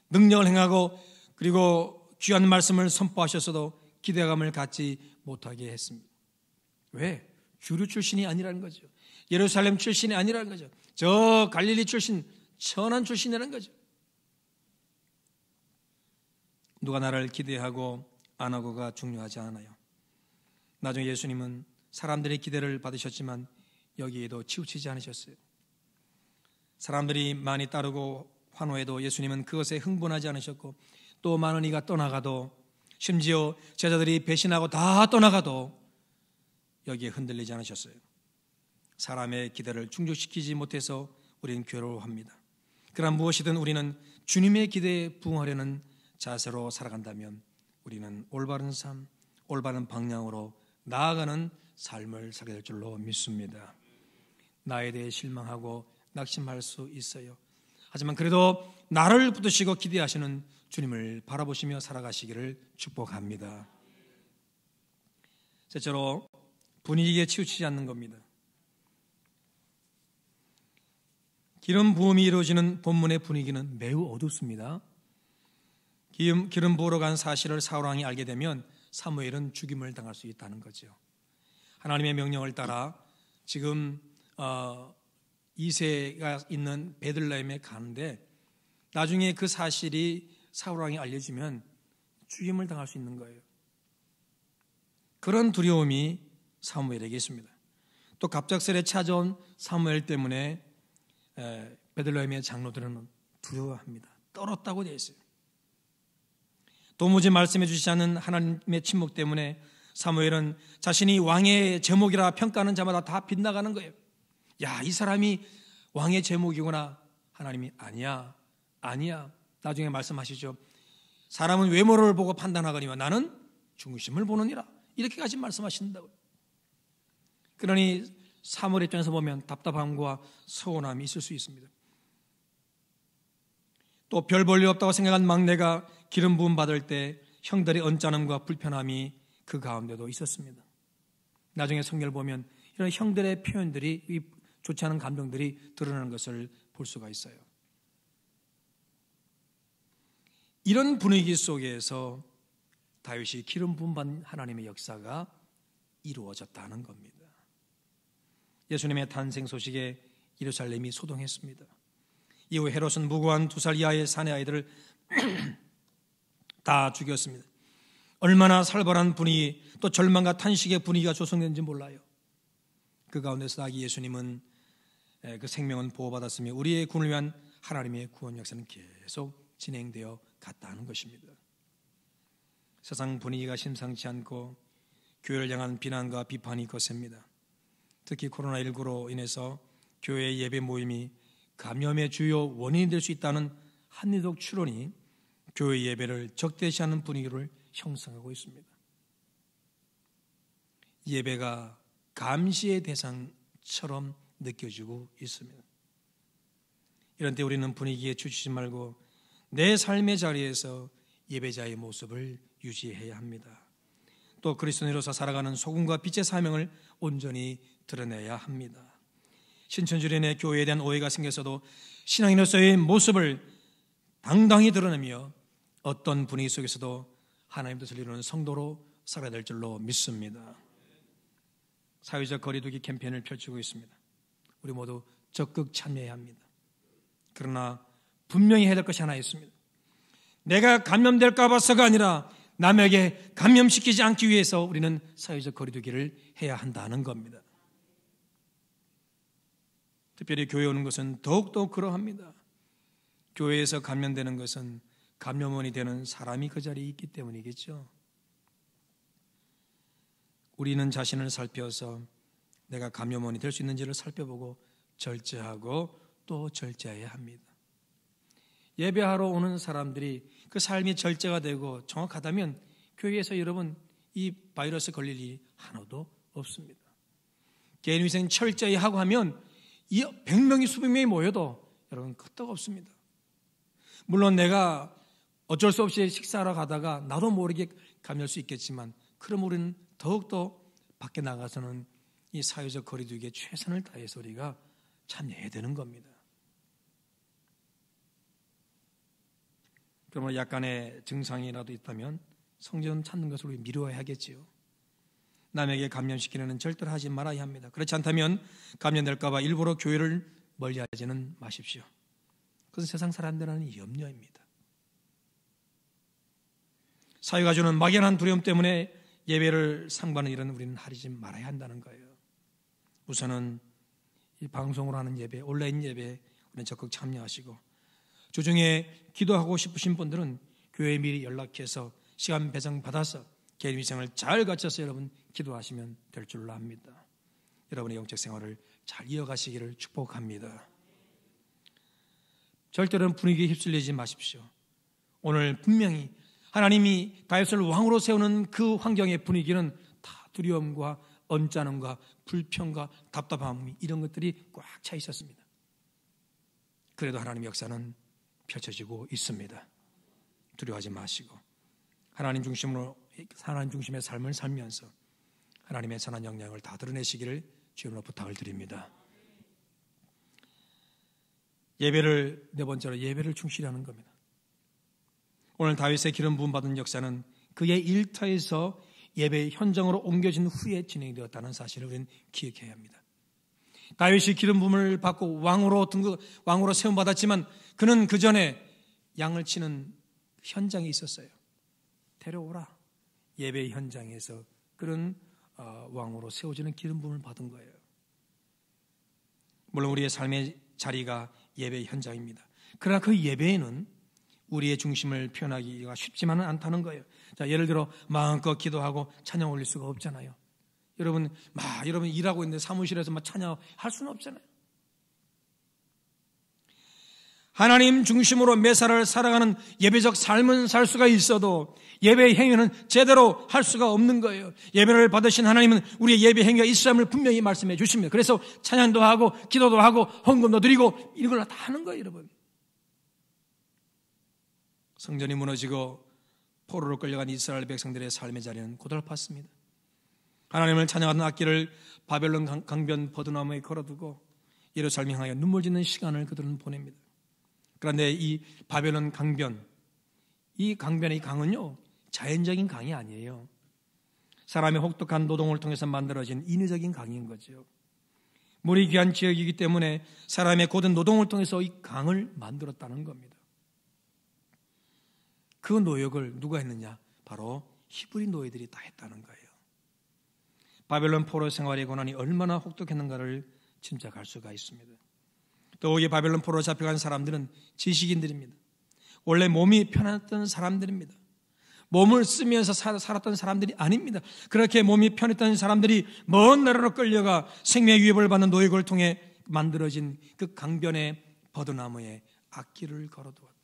능력을 행하고 그리고 귀한 말씀을 선포하셨어도 기대감을 갖지 못하게 했습니다. 왜? 주류 출신이 아니라는 거죠. 예루살렘 출신이 아니라는 거죠. 저 갈릴리 출신, 천한 출신이라는 거죠. 누가 나를 기대하고 안 하고가 중요하지 않아요. 나중에 예수님은 사람들의 기대를 받으셨지만 여기에도 치우치지 않으셨어요. 사람들이 많이 따르고 환호해도 예수님은 그것에 흥분하지 않으셨고, 또 많은 이가 떠나가도, 심지어 제자들이 배신하고 다 떠나가도 여기에 흔들리지 않으셨어요. 사람의 기대를 충족시키지 못해서 우리는 괴로워합니다. 그러나 무엇이든 우리는 주님의 기대에 부응하려는 자세로 살아간다면 우리는 올바른 삶, 올바른 방향으로 나아가는 삶을 살게 될 줄로 믿습니다. 나에 대해 실망하고 낙심할 수 있어요. 하지만 그래도 나를 붙드시고 기대하시는 주님을 바라보시며 살아가시기를 축복합니다. 셋째로 분위기에 치우치지 않는 겁니다. 기름 부음이 이루어지는 본문의 분위기는 매우 어둡습니다. 기름 부으러 간 사실을 사울왕이 알게 되면 사무엘은 죽임을 당할 수 있다는 거죠. 하나님의 명령을 따라 지금 이새가 있는 베들레헴에 가는데 나중에 그 사실이 사울왕이 알려지면 죽임을 당할 수 있는 거예요. 그런 두려움이 사무엘에게 있습니다. 또 갑작스레 찾아온 사무엘 때문에 베들레헴의 장로들은 두려워합니다. 떨었다고 되어 있어요. 도무지 말씀해 주시지 않는 하나님의 침묵 때문에 사무엘은 자신이 왕의 제목이라 평가하는 자마다 다 빗나가는 거예요. 야, 이 사람이 왕의 제목이구나. 하나님이 아니야. 나중에 말씀하시죠. 사람은 외모를 보고 판단하거니와 나는 중심을 보느니라. 이렇게까지 말씀하신다고요. 그러니 사무엘 입장에서 보면 답답함과 서운함이 있을 수 있습니다. 또 별 볼 일 없다고 생각한 막내가 기름 부음 받을 때 형들의 언짢음과 불편함이 그 가운데도 있었습니다. 나중에 성경을 보면 이런 형들의 표현들이, 좋지 않은 감정들이 드러나는 것을 볼 수가 있어요. 이런 분위기 속에서 다윗이 기름 부음 받은 하나님의 역사가 이루어졌다는 겁니다. 예수님의 탄생 소식에 예루살렘이 소동했습니다. 이후 헤롯은 무고한 2살 이하의 사내 아이들을 다 죽였습니다. 얼마나 살벌한 분위기, 또 절망과 탄식의 분위기가 조성되는지 몰라요. 그 가운데서 아기 예수님은 그 생명은 보호받았으며 우리의 구원을 위한 하나님의 구원 역사는 계속 진행되어 갔다는 것입니다. 세상 분위기가 심상치 않고 교회를 향한 비난과 비판이 거셉니다. 특히 코로나19로 인해서 교회 예배 모임이 감염의 주요 원인이 될 수 있다는 합리적 추론이 교회 예배를 적대시하는 분위기를 형성하고 있습니다. 예배가 감시의 대상처럼 느껴지고 있습니다. 이런 때 우리는 분위기에 치우치지 말고 내 삶의 자리에서 예배자의 모습을 유지해야 합니다. 또 그리스도인으로서 살아가는 소금과 빛의 사명을 온전히 드러내야 합니다. 신천지련의 교회에 대한 오해가 생겼어도 신앙인으로서의 모습을 당당히 드러내며 어떤 분위기 속에서도 하나님 뜻을 이루는 성도로 살아야 될 줄로 믿습니다. 사회적 거리두기 캠페인을 펼치고 있습니다. 우리 모두 적극 참여해야 합니다. 그러나 분명히 해야 될 것이 하나 있습니다. 내가 감염될까 봐서가 아니라 남에게 감염시키지 않기 위해서 우리는 사회적 거리두기를 해야 한다는 겁니다. 특별히 교회에 오는 것은 더욱더 그러합니다. 교회에서 감염되는 것은 감염원이 되는 사람이 그 자리에 있기 때문이겠죠. 우리는 자신을 살펴서 내가 감염원이 될 수 있는지를 살펴보고 절제하고 또 절제해야 합니다. 예배하러 오는 사람들이 그 삶이 절제가 되고 정확하다면 교회에서 여러분 이 바이러스 걸릴 일이 하나도 없습니다. 개인위생 철저히 하고 하면 100명이 수백 명이 모여도 여러분 끄떡 없습니다. 물론 내가 어쩔 수 없이 식사하러 가다가 나도 모르게 감염될 수 있겠지만 그럼 우리는 더욱더 밖에 나가서는 이 사회적 거리두기에 최선을 다해서 우리가 참여해야 되는 겁니다. 그러면 약간의 증상이라도 있다면 성전 찾는 것을 우리 미루어야 하겠지요. 남에게 감염시키려는 절대로 하지 말아야 합니다. 그렇지 않다면 감염될까 봐 일부러 교회를 멀리하지는 마십시오. 그것은 세상 사람들은 염려입니다. 사회가 주는 막연한 두려움 때문에 예배를 상반하는 일은 우리는 하지 말아야 한다는 거예요. 우선은 이 방송으로 하는 예배, 온라인 예배 우리는 적극 참여하시고 주중에 기도하고 싶으신 분들은 교회에 미리 연락해서 시간 배정 받아서 개인 위생을 잘 갖춰서 여러분 기도하시면 될 줄로 압니다. 여러분의 영적 생활을 잘 이어가시기를 축복합니다. 절대로 분위기에 휩쓸리지 마십시오. 오늘 분명히 하나님이 다윗을 왕으로 세우는 그 환경의 분위기는 다 두려움과 언짢음과 불평과 답답함 이런 것들이 꽉 차 있었습니다. 그래도 하나님의 역사는 펼쳐지고 있습니다. 두려워하지 마시고 하나님 중심의 삶을 살면서 하나님의 선한 영향을 다 드러내시기를 주님으로 부탁을 드립니다. 예배를 네 번째로 예배를 충실히 하는 겁니다. 오늘 다윗의 기름 부음 받은 역사는 그의 일터에서 예배 현장으로 옮겨진 후에 진행되었다는 사실을 우리는 기억해야 합니다. 다윗이 기름 부음을 받고 왕으로 세움 받았지만 그는 그 전에 양을 치는 현장에 있었어요. 데려오라. 예배 현장에서 그런 왕으로 세워지는 기름 부음을 받은 거예요. 물론 우리의 삶의 자리가 예배 현장입니다. 그러나 그 예배에는 우리의 중심을 표현하기가 쉽지만은 않다는 거예요. 자, 예를 들어 마음껏 기도하고 찬양 올릴 수가 없잖아요. 여러분 일하고 있는데 사무실에서 찬양할 수는 없잖아요. 하나님 중심으로 매사를 살아가는 예배적 삶은 살 수가 있어도 예배 행위는 제대로 할 수가 없는 거예요. 예배를 받으신 하나님은 우리의 예배 행위가 있음을 분명히 말씀해 주십니다. 그래서 찬양도 하고 기도도 하고 헌금도 드리고 이런 걸 다 하는 거예요, 여러분. 성전이 무너지고 포로로 끌려간 이스라엘 백성들의 삶의 자리는 고달팠습니다. 하나님을 찬양하던 악기를 바벨론 강변 버드나무에 걸어두고 예루살렘 향하여 눈물 짓는 시간을 그들은 보냅니다. 그런데 이 바벨론 강변, 이 강변의 강은요 자연적인 강이 아니에요. 사람의 혹독한 노동을 통해서 만들어진 인위적인 강인 거죠. 물이 귀한 지역이기 때문에 사람의 고된 노동을 통해서 이 강을 만들었다는 겁니다. 그 노역을 누가 했느냐? 바로 히브리 노예들이 다 했다는 거예요. 바벨론 포로 생활의 고난이 얼마나 혹독했는가를 짐작할 수가 있습니다. 또 이 바벨론 포로 잡혀간 사람들은 지식인들입니다. 원래 몸이 편했던 사람들입니다. 몸을 쓰면서 살았던 사람들이 아닙니다. 그렇게 몸이 편했던 사람들이 먼 나라로 끌려가 생명의 위협을 받는 노역을 통해 만들어진 그 강변의 버드나무에 악기를 걸어두었다.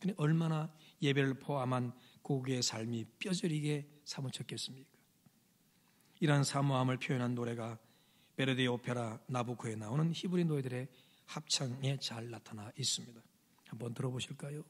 그니 얼마나 예배를 포함한 고국의 삶이 뼈저리게 사무쳤겠습니까? 이러한 사모함을 표현한 노래가 베르디의 오페라 나부코에 나오는 히브리 노예들의 합창에 잘 나타나 있습니다. 한번 들어보실까요?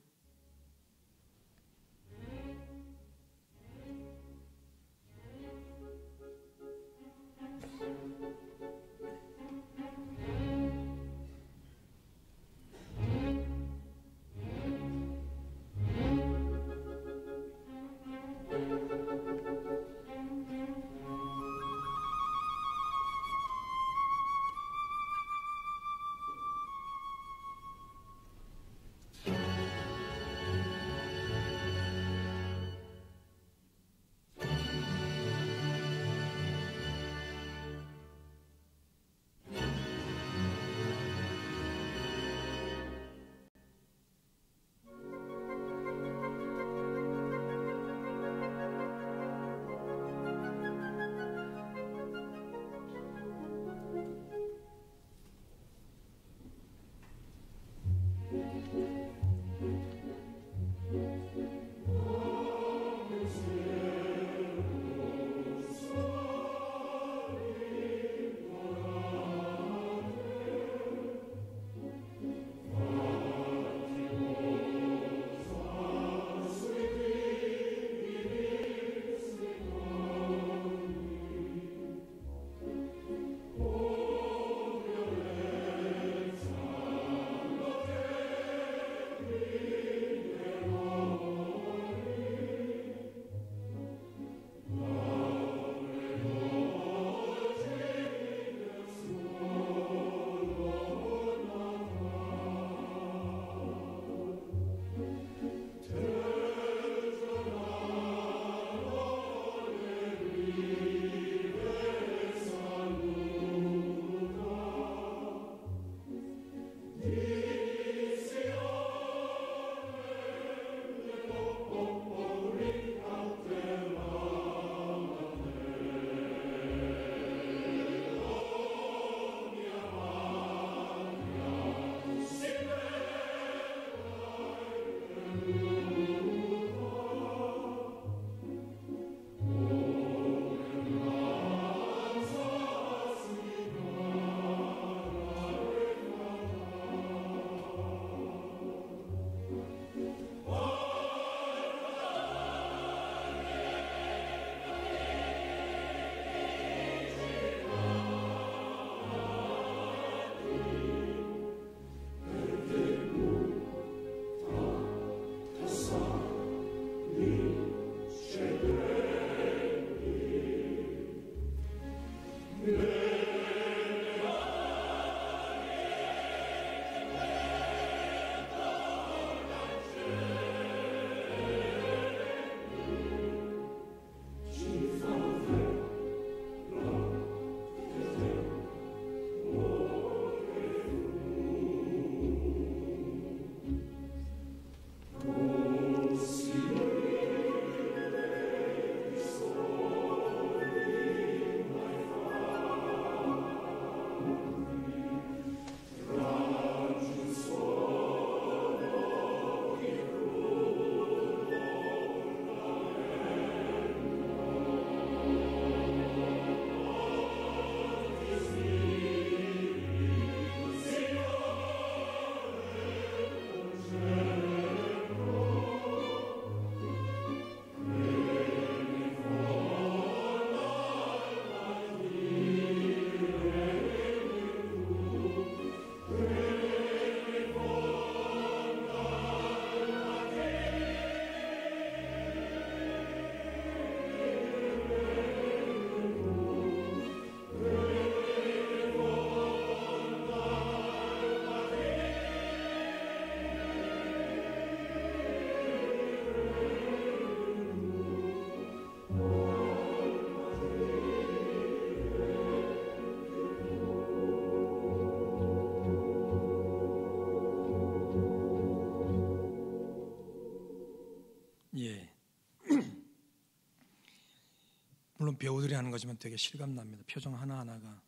물론 배우들이 하는 거지만 되게 실감납니다. 표정 하나하나가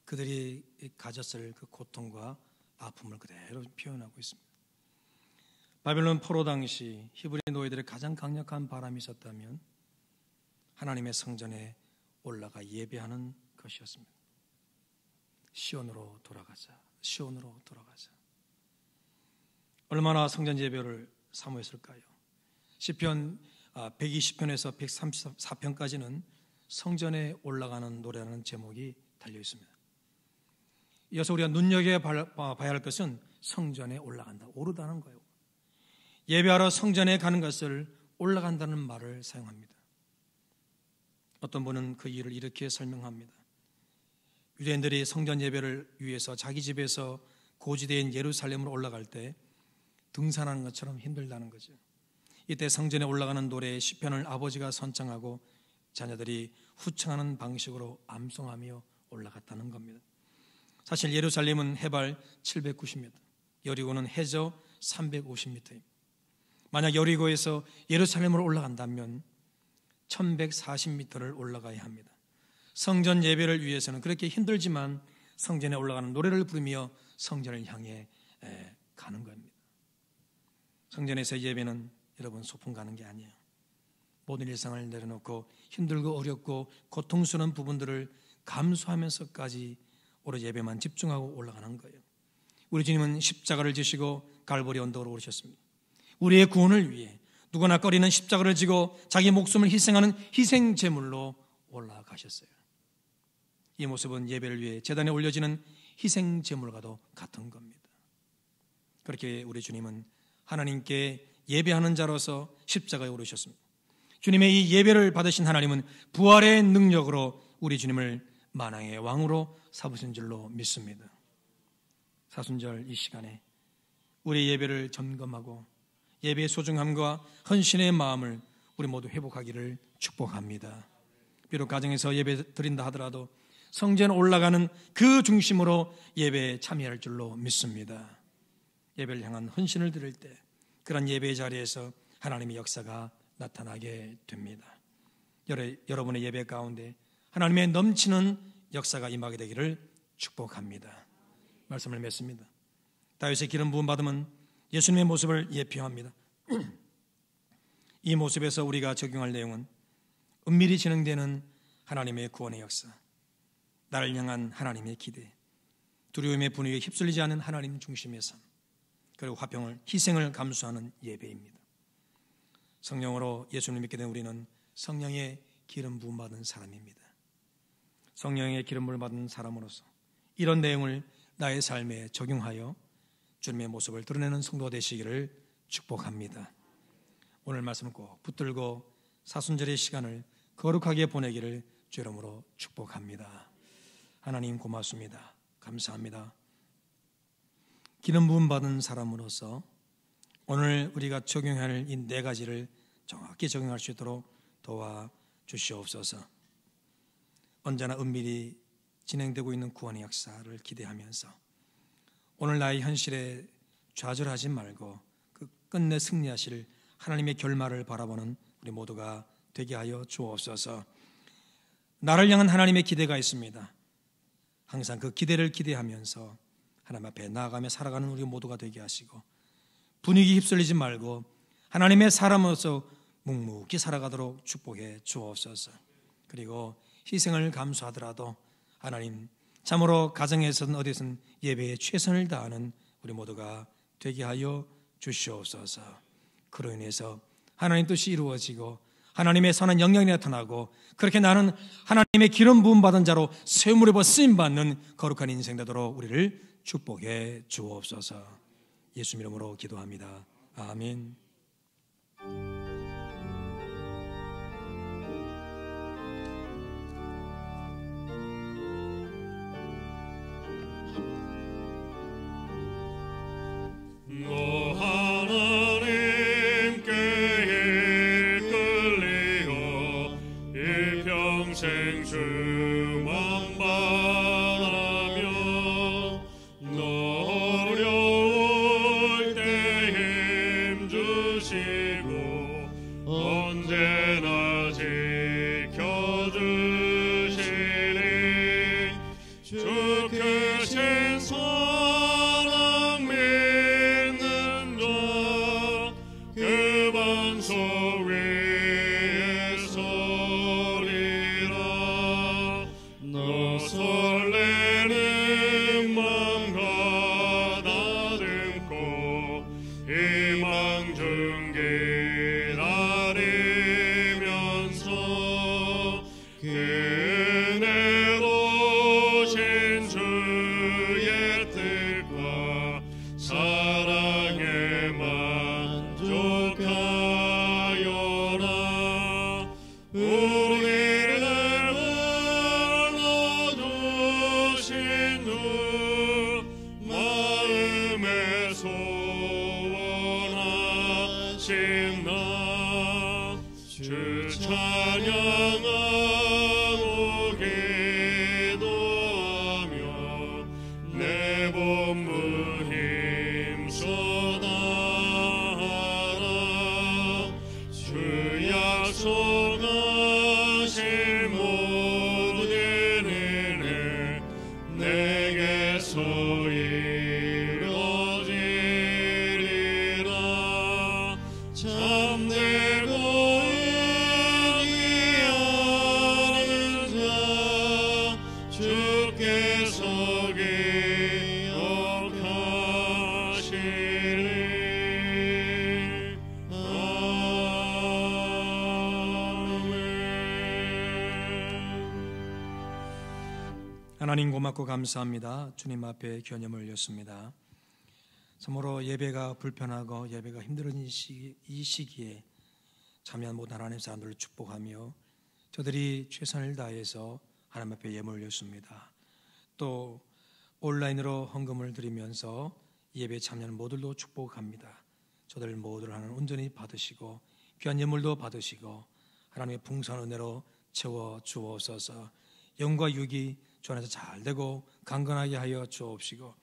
그들이 가졌을 그 고통과 아픔을 그대로 표현하고 있습니다. 바벨론 포로 당시 히브리 노예들의 가장 강력한 바람이 있었다면 하나님의 성전에 올라가 예배하는 것이었습니다. 시온으로 돌아가자, 시온으로 돌아가자. 얼마나 성전 예배를 사모했을까요? 시편 120편에서 134편까지는 성전에 올라가는 노래라는 제목이 달려 있습니다. 이어서 우리가 눈여겨봐야 할 것은 성전에 올라간다, 오르다는 거예요. 예배하러 성전에 가는 것을 올라간다는 말을 사용합니다. 어떤 분은 그 이유를 이렇게 설명합니다. 유대인들이 성전 예배를 위해서 자기 집에서 고지대인 예루살렘으로 올라갈 때 등산하는 것처럼 힘들다는 거죠. 이때 성전에 올라가는 노래의 시편을 아버지가 선창하고 자녀들이 후청하는 방식으로 암송하며 올라갔다는 겁니다. 사실 예루살렘은 해발 790m, 여리고는 해저 350m입니다. 만약 여리고에서 예루살렘으로 올라간다면 1140m를 올라가야 합니다. 성전 예배를 위해서는 그렇게 힘들지만 성전에 올라가는 노래를 부르며 성전을 향해 가는 겁니다. 성전에서 예배는 여러분 소풍 가는 게 아니에요. 모든 일상을 내려놓고 힘들고 어렵고 고통스러운 부분들을 감수하면서까지 오로지 예배만 집중하고 올라가는 거예요. 우리 주님은 십자가를 지시고 갈보리 언덕으로 오르셨습니다. 우리의 구원을 위해 누구나 꺼리는 십자가를 지고 자기 목숨을 희생하는 희생 제물로 올라가셨어요. 이 모습은 예배를 위해 제단에 올려지는 희생 제물과도 같은 겁니다. 그렇게 우리 주님은 하나님께 예배하는 자로서 십자가에 오르셨습니다. 주님의 이 예배를 받으신 하나님은 부활의 능력으로 우리 주님을 만왕의 왕으로 삼으신 줄로 믿습니다. 사순절 이 시간에 우리 예배를 점검하고 예배의 소중함과 헌신의 마음을 우리 모두 회복하기를 축복합니다. 비록 가정에서 예배 드린다 하더라도 성전에 올라가는 그 중심으로 예배에 참여할 줄로 믿습니다. 예배를 향한 헌신을 드릴 때 그런 예배의 자리에서 하나님의 역사가 나타나게 됩니다. 여러분의 예배 가운데 하나님의 넘치는 역사가 임하게 되기를 축복합니다. 말씀을 맺습니다. 다윗의 기름 부음 받음은 예수님의 모습을 예표합니다. 이 모습에서 우리가 적용할 내용은 은밀히 진행되는 하나님의 구원의 역사, 나를 향한 하나님의 기대, 두려움의 분위기에 휩쓸리지 않은 하나님 중심의 삶, 그리고 화평을, 희생을 감수하는 예배입니다. 성령으로 예수님을 믿게 된 우리는 성령의 기름 부음 받은 사람입니다. 성령의 기름을 받은 사람으로서 이런 내용을 나의 삶에 적용하여 주님의 모습을 드러내는 성도가 되시기를 축복합니다. 오늘 말씀을 꼭 붙들고 사순절의 시간을 거룩하게 보내기를 주 이름으로 축복합니다. 하나님 고맙습니다. 감사합니다. 기름 부음 받은 사람으로서 오늘 우리가 적용할 이 네 가지를 정확히 적용할 수 있도록 도와주시옵소서. 언제나 은밀히 진행되고 있는 구원의 역사를 기대하면서 오늘 나의 현실에 좌절하지 말고 그 끝내 승리하실 하나님의 결말을 바라보는 우리 모두가 되게 하여 주옵소서. 나를 향한 하나님의 기대가 있습니다. 항상 그 기대를 기대하면서 하나님 앞에 나아가며 살아가는 우리 모두가 되게 하시고 분위기 휩쓸리지 말고 하나님의 사람으로서 묵묵히 살아가도록 축복해 주옵소서. 그리고 희생을 감수하더라도 하나님 참으로 가정에서든 어디서든 예배에 최선을 다하는 우리 모두가 되게 하여 주시옵소서. 그로 인해서 하나님 뜻이 이루어지고 하나님의 선한 영향이 나타나고 그렇게 나는 하나님의 기름 부음 받은 자로 세움을 입어 쓰임받는 거룩한 인생 되도록 우리를 축복해 주옵소서. 예수 이름으로 기도합니다. 아멘. 너 하나님께 이끌리어 일평생 충만바라며 너 어려울 때 힘주시고 언제나 지켜주시며 생명중계 다리면서 그네로 신 주의 뜻과 사랑에 만족하여라. 우리를 불러주신 주 마음에 소원하신 나 주 찬양하고 기도하며 내 본분 힘써 다하라. 주 약속하신 모든 은혜 내게서 이루어지리라. 참되고 의리하는 자 주께서 기억하시리. 아멘. 하나님 고맙고 감사합니다. 주님 앞에 견념을 올렸습니다. 참으로 예배가 불편하고 예배가 힘든 이 시기에 참여한 모든 하나님 사람들을 축복하며 저들이 최선을 다해서 하나님 앞에 예물을 올렸습니다. 또 온라인으로 헌금을 드리면서 예배에 참여하는 모두도 축복합니다. 저들 모두를 하나님 온전히 받으시고 귀한 예물도 받으시고 하나님의 풍성한 은혜로 채워 주옵소서. 영과 육이 주 안에서 잘 되고 강건하게 하여 주옵시고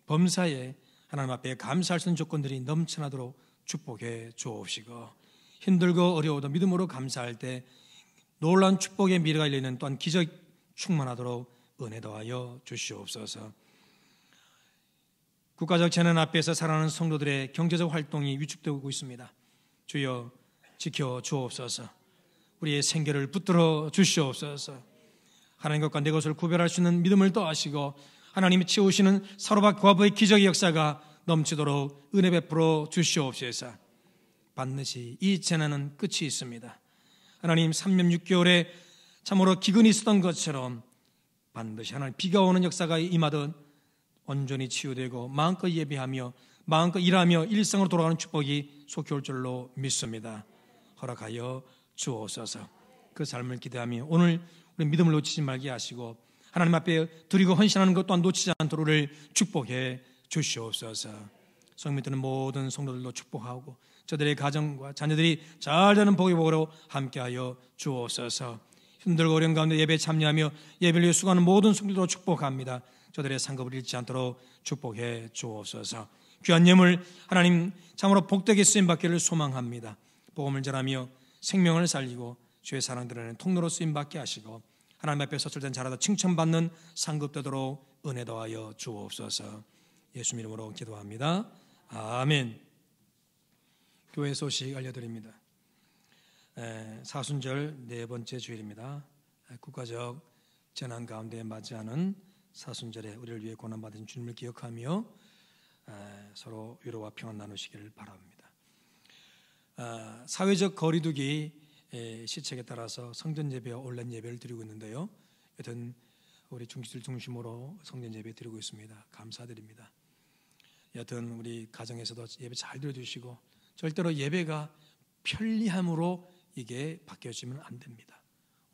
범사에 하나님 앞에 감사할 수 있는 조건들이 넘쳐나도록 축복해 주옵시고 힘들고 어려워도 믿음으로 감사할 때 놀라운 축복의 미래가 열리는 또한 기적 충만하도록 은혜 더하여 주시옵소서. 국가적 재난 앞에서 살아가는 성도들의 경제적 활동이 위축되고 있습니다. 주여 지켜 주옵소서. 우리의 생계를 붙들어 주시옵소서. 하나님 것과 내 것을 구별할 수 있는 믿음을 더하시고 하나님이 채우시는 사로잡 과부의 기적의 역사가 넘치도록 은혜 베풀어 주시옵소서. 반드시 이 재난은 끝이 있습니다. 하나님 3년 6개월에 참으로 기근이 있었던 것처럼 반드시 하나님 비가 오는 역사가 임하듯 온전히 치유되고 마음껏 예배하며 마음껏 일하며 일상으로 돌아가는 축복이 속히 올 줄로 믿습니다. 허락하여 주옵소서. 그 삶을 기대하며 오늘 우리 믿음을 놓치지 말게 하시고 하나님 앞에 드리고 헌신하는 것 또한 놓치지 않도록 축복해 주시옵소서. 성민 듣는 모든 성도들도 축복하고 저들의 가정과 자녀들이 잘 되는 복의 복으로 함께하여 주옵소서. 힘들고 어려운 가운데 예배에 참여하며 예배를 위해 수고하는 모든 성도들도 축복합니다. 저들의 상급을 잃지 않도록 축복해 주옵소서. 귀한 예물 하나님 참으로 복되게 쓰임받기를 소망합니다. 복음을 전하며 생명을 살리고 주의 사랑 드러내는 통로로 쓰임받게 하시고 하나님 앞에 섰을 땐 잘하다 칭찬받는 상급되도록 은혜 더하여 주옵소서. 예수님 이름으로 기도합니다. 아멘. 교회 소식 알려드립니다. 사순절 네 번째 주일입니다. 국가적 재난 가운데 맞이하는 사순절에 우리를 위해 고난받은 주님을 기억하며 서로 위로와 평안 나누시기를 바랍니다. 사회적 거리두기 시책에 따라서 성전 예배와 온라인 예배를 드리고 있는데요. 여튼 우리 중직들 중심으로 성전 예배 드리고 있습니다. 감사드립니다. 여튼 우리 가정에서도 예배 잘 드려주시고 절대로 예배가 편리함으로 이게 바뀌어지면 안 됩니다.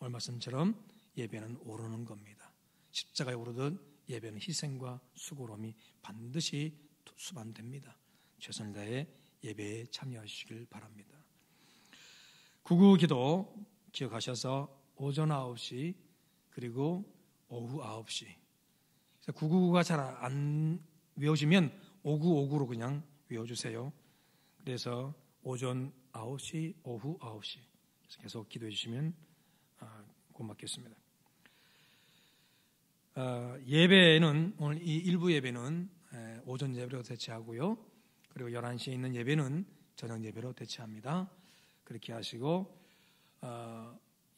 오늘 말씀처럼 예배는 오르는 겁니다. 십자가에 오르듯 예배는 희생과 수고로움이 반드시 수반됩니다. 최선을 다해 예배에 참여하시길 바랍니다. 구구기도 기억하셔서 오전 9시 그리고 오후 9시. 구구가 잘 안 외워지면 5959로 그냥 외워주세요. 그래서 오전 9시, 오후 9시 계속 기도해 주시면 고맙겠습니다. 예배는 오늘 이 일부 예배는 오전 예배로 대체하고요. 그리고 11시에 있는 예배는 저녁 예배로 대체합니다. 그렇게 하시고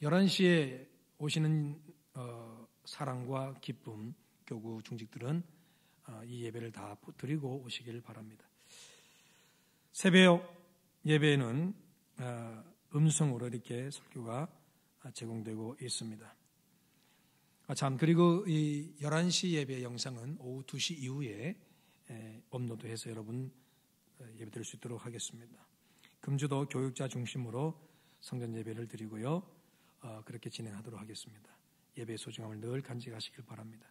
11시에 오시는 사랑과 기쁨 교구 중직들은 이 예배를 다 드리고 오시기를 바랍니다. 새벽 예배는 음성으로 이렇게 설교가 제공되고 있습니다. 그리고 이 11시 예배 영상은 오후 2시 이후에 업로드해서 여러분 예배 드릴 수 있도록 하겠습니다. 금주도 교육자 중심으로 성전 예배를 드리고요. 그렇게 진행하도록 하겠습니다. 예배의 소중함을 늘 간직하시길 바랍니다.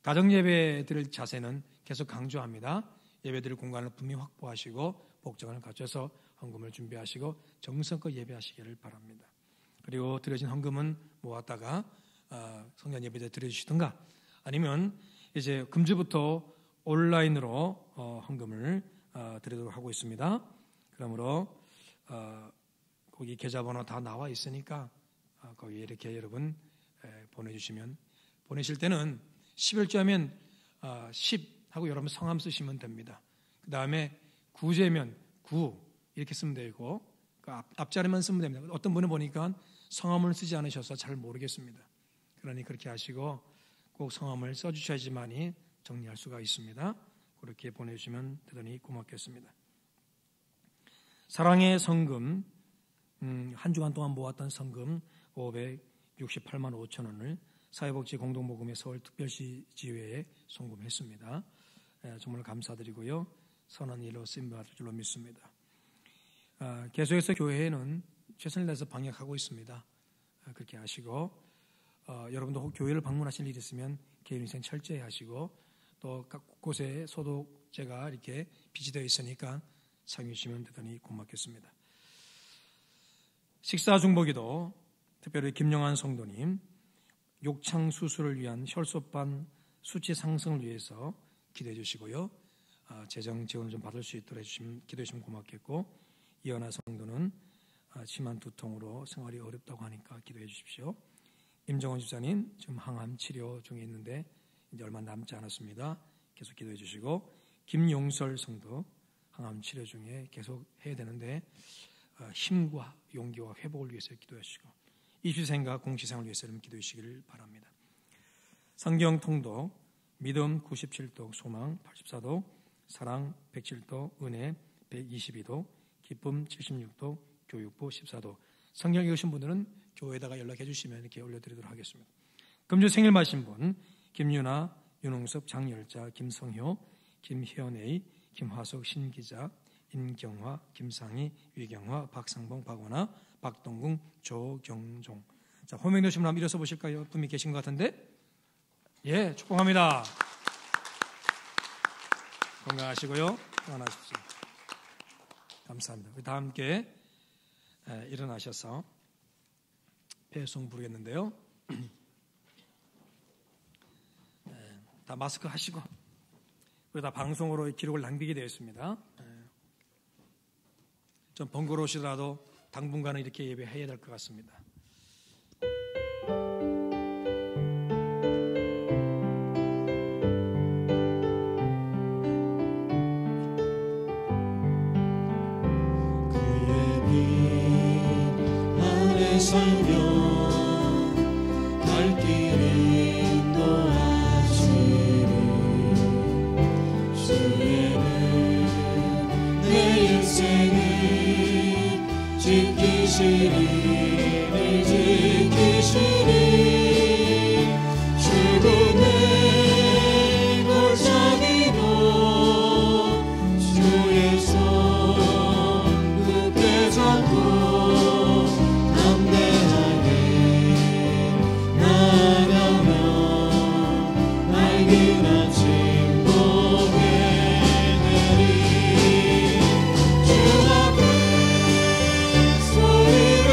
가정 예배 드릴 자세는 계속 강조합니다. 예배 드릴 공간을 분명히 확보하시고 복장을 갖춰서 헌금을 준비하시고 정성껏 예배하시기를 바랍니다. 그리고 드려진 헌금은 모았다가 성전 예배 때 드려주시든가 아니면 이제 금주부터 온라인으로 헌금을 드리도록 하고 있습니다. 그러므로 거기 계좌번호 다 나와 있으니까 거기에 이렇게 여러분 보내주시면, 보내실 때는 10일주하면 10 하고 여러분 성함 쓰시면 됩니다. 그 다음에 구제면 9 이렇게 쓰면 되고 앞자리만 쓰면 됩니다. 어떤 분은 보니까 성함을 쓰지 않으셔서 잘 모르겠습니다. 그러니 그렇게 하시고 꼭 성함을 써주셔야지만이 정리할 수가 있습니다. 그렇게 보내주시면 대단히 고맙겠습니다. 사랑의 성금, 한 주간 동안 모았던 성금 568만 5천 원을 사회복지 공동모금의 서울특별시 지회에 송금했습니다. 정말 감사드리고요. 선한 일로 쓰임받을 줄로 믿습니다. 계속해서 교회에는 최선을 다해서 방역하고 있습니다. 그렇게 하시고 여러분도 교회를 방문하실 일이 있으면 개인위생 철저히 하시고 또 각 곳에 소독제가 이렇게 비치되어 있으니까 사용해 주시면 대단히 고맙겠습니다. 식사 중보기도 특별히 김영환 성도님 욕창 수술을 위한 혈소판 수치 상승을 위해서 기도해 주시고요. 재정 지원을 좀 받을 수 있도록 기도해 주시면 고맙겠고, 이연아 성도는 심한 두통으로 생활이 어렵다고 하니까 기도해 주십시오. 임정원 집사님 지금 항암 치료 중에 있는데 이제 얼마 남지 않았습니다. 계속 기도해 주시고, 김용설 성도 항암 치료 중에 계속 해야 되는데 힘과 용기와 회복을 위해서 기도해 주시고, 입시생과 공시생을 위해서 기도해 주시기를 바랍니다. 성경 통독 믿음 97도, 소망 84도, 사랑 107도, 은혜 122도, 기쁨 76도, 교육부 14도. 성경 읽으신 분들은 교회에다가 연락해 주시면 이렇게 올려드리도록 하겠습니다. 금주 생일 마신 분 김유나, 윤홍섭, 장열자, 김성효, 김혜연A, 김화석, 신기자, 임경화, 김상희, 위경화, 박상봉, 박원아, 박동궁, 조경종. 자, 호명되신 분 한번 일어서 보실까요? 분이 계신 것 같은데? 예, 축복합니다. 건강하시고요. 평안하십시오. 감사합니다. 우리 다 함께 일어나셔서 배송 부르겠는데요. 다 마스크 하시고, 우리 다 방송으로 기록을 남기게 되어 있습니다. 좀 번거로우시더라도 당분간은 이렇게 예배해야 될 것 같습니다. 그의 빛 안에 살며 갈 길 인도하시리. 주에는 내 인생을 지키시리, 지키시리. 죽음의 골짜기도 주의 손 굳게 잡고 담대하게 나아가며 맑은 아침 보게 되리. 주 앞에 소리를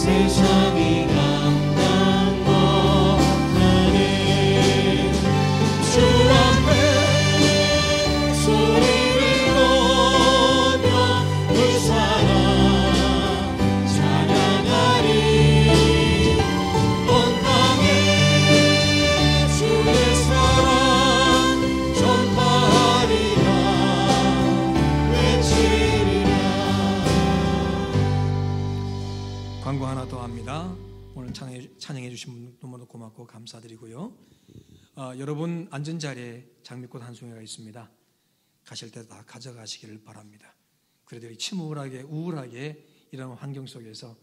세상이 감당 못하네. 주 앞에 소리를 높여 그 사랑 찬양하리. 온 땅에 주의 사랑 전파하리라. 외치리라. 광고 하나 더 합니다. 오늘 찬양해 주신 분 너무나 고맙고 감사드리고요. 여러분 앉은 자리에 장미꽃 한 송이가 있습니다. 가실 때 다 가져가시기를 바랍니다. 그래도 침울하게 우울하게 이런 환경 속에서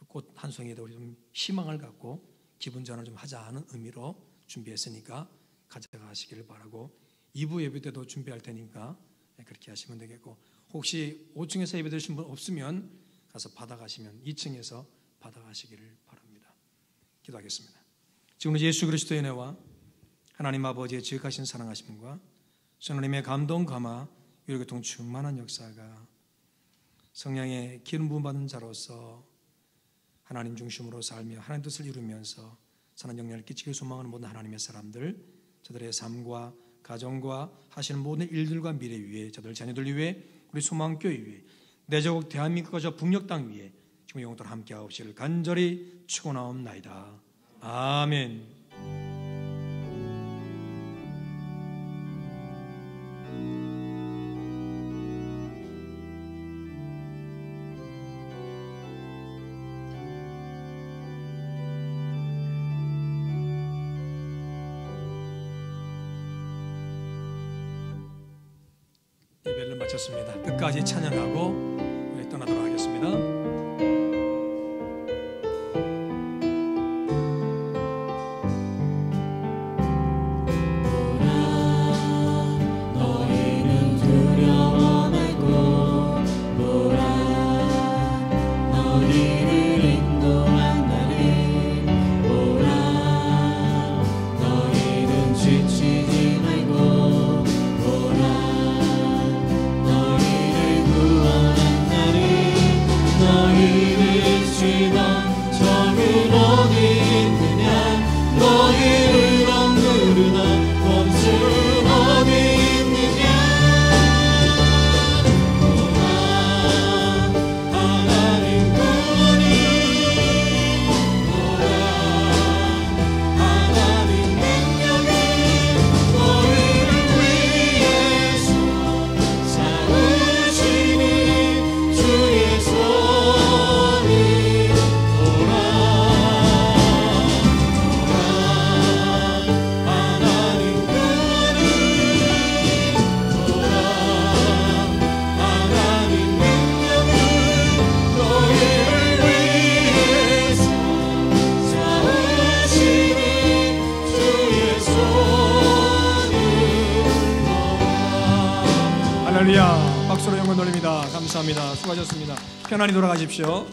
꽃 한 송이에도 우리 좀 희망을 갖고 기분 전환을 좀 하자는 의미로 준비했으니까 가져가시기를 바라고, 2부 예배 때도 준비할 테니까 그렇게 하시면 되겠고, 혹시 5층에서 예배 드신 분 없으면 가서 받아가시면 2층에서 받아가시기를 바랍니다. 기도하겠습니다. 지금 예수 그리스도의 은혜와 하나님 아버지의 지극하신 사랑하심과 성령님의 감동 감화 유료교통 충만한 역사가 성령의 기름 부음 받은 자로서 하나님 중심으로 살며 하나님 뜻을 이루면서 선한 영향을 끼치길 소망하는 모든 하나님의 사람들, 저들의 삶과 가정과 하시는 모든 일들과 미래 위에, 저들 자녀들 위해, 우리 소망교회 위에, 내 조국 대한민국과 저 북녘 땅 위에 지금 영원토록 함께하옵시기를 간절히 축원하옵나이다. 아멘. 예배를 마쳤습니다. 끝까지 찬양하고 우리 떠나도록 하겠습니다. 너희는 두려워 말고 보라. 너희를 인도한 나를 보라. 너희는 지치지 말고 보라. 너희를 구원한 나를, 너희를 치던 적은 어디 있느냐. 너희를 억누르던 원수는 어디 있느냐. 보라, 하나님 구원이. 보라, 하나님 능력이 너희를 위해서 싸우시니 주의 손이. 보라, 하나님 구원이. 보라, 하나님 능력이 너희를 위해서 싸우시니 주의 손이. 할렐루야. 박수로 영광 돌립니다. 감사합니다. 수고하셨습니다. 편안히 돌아가십시오.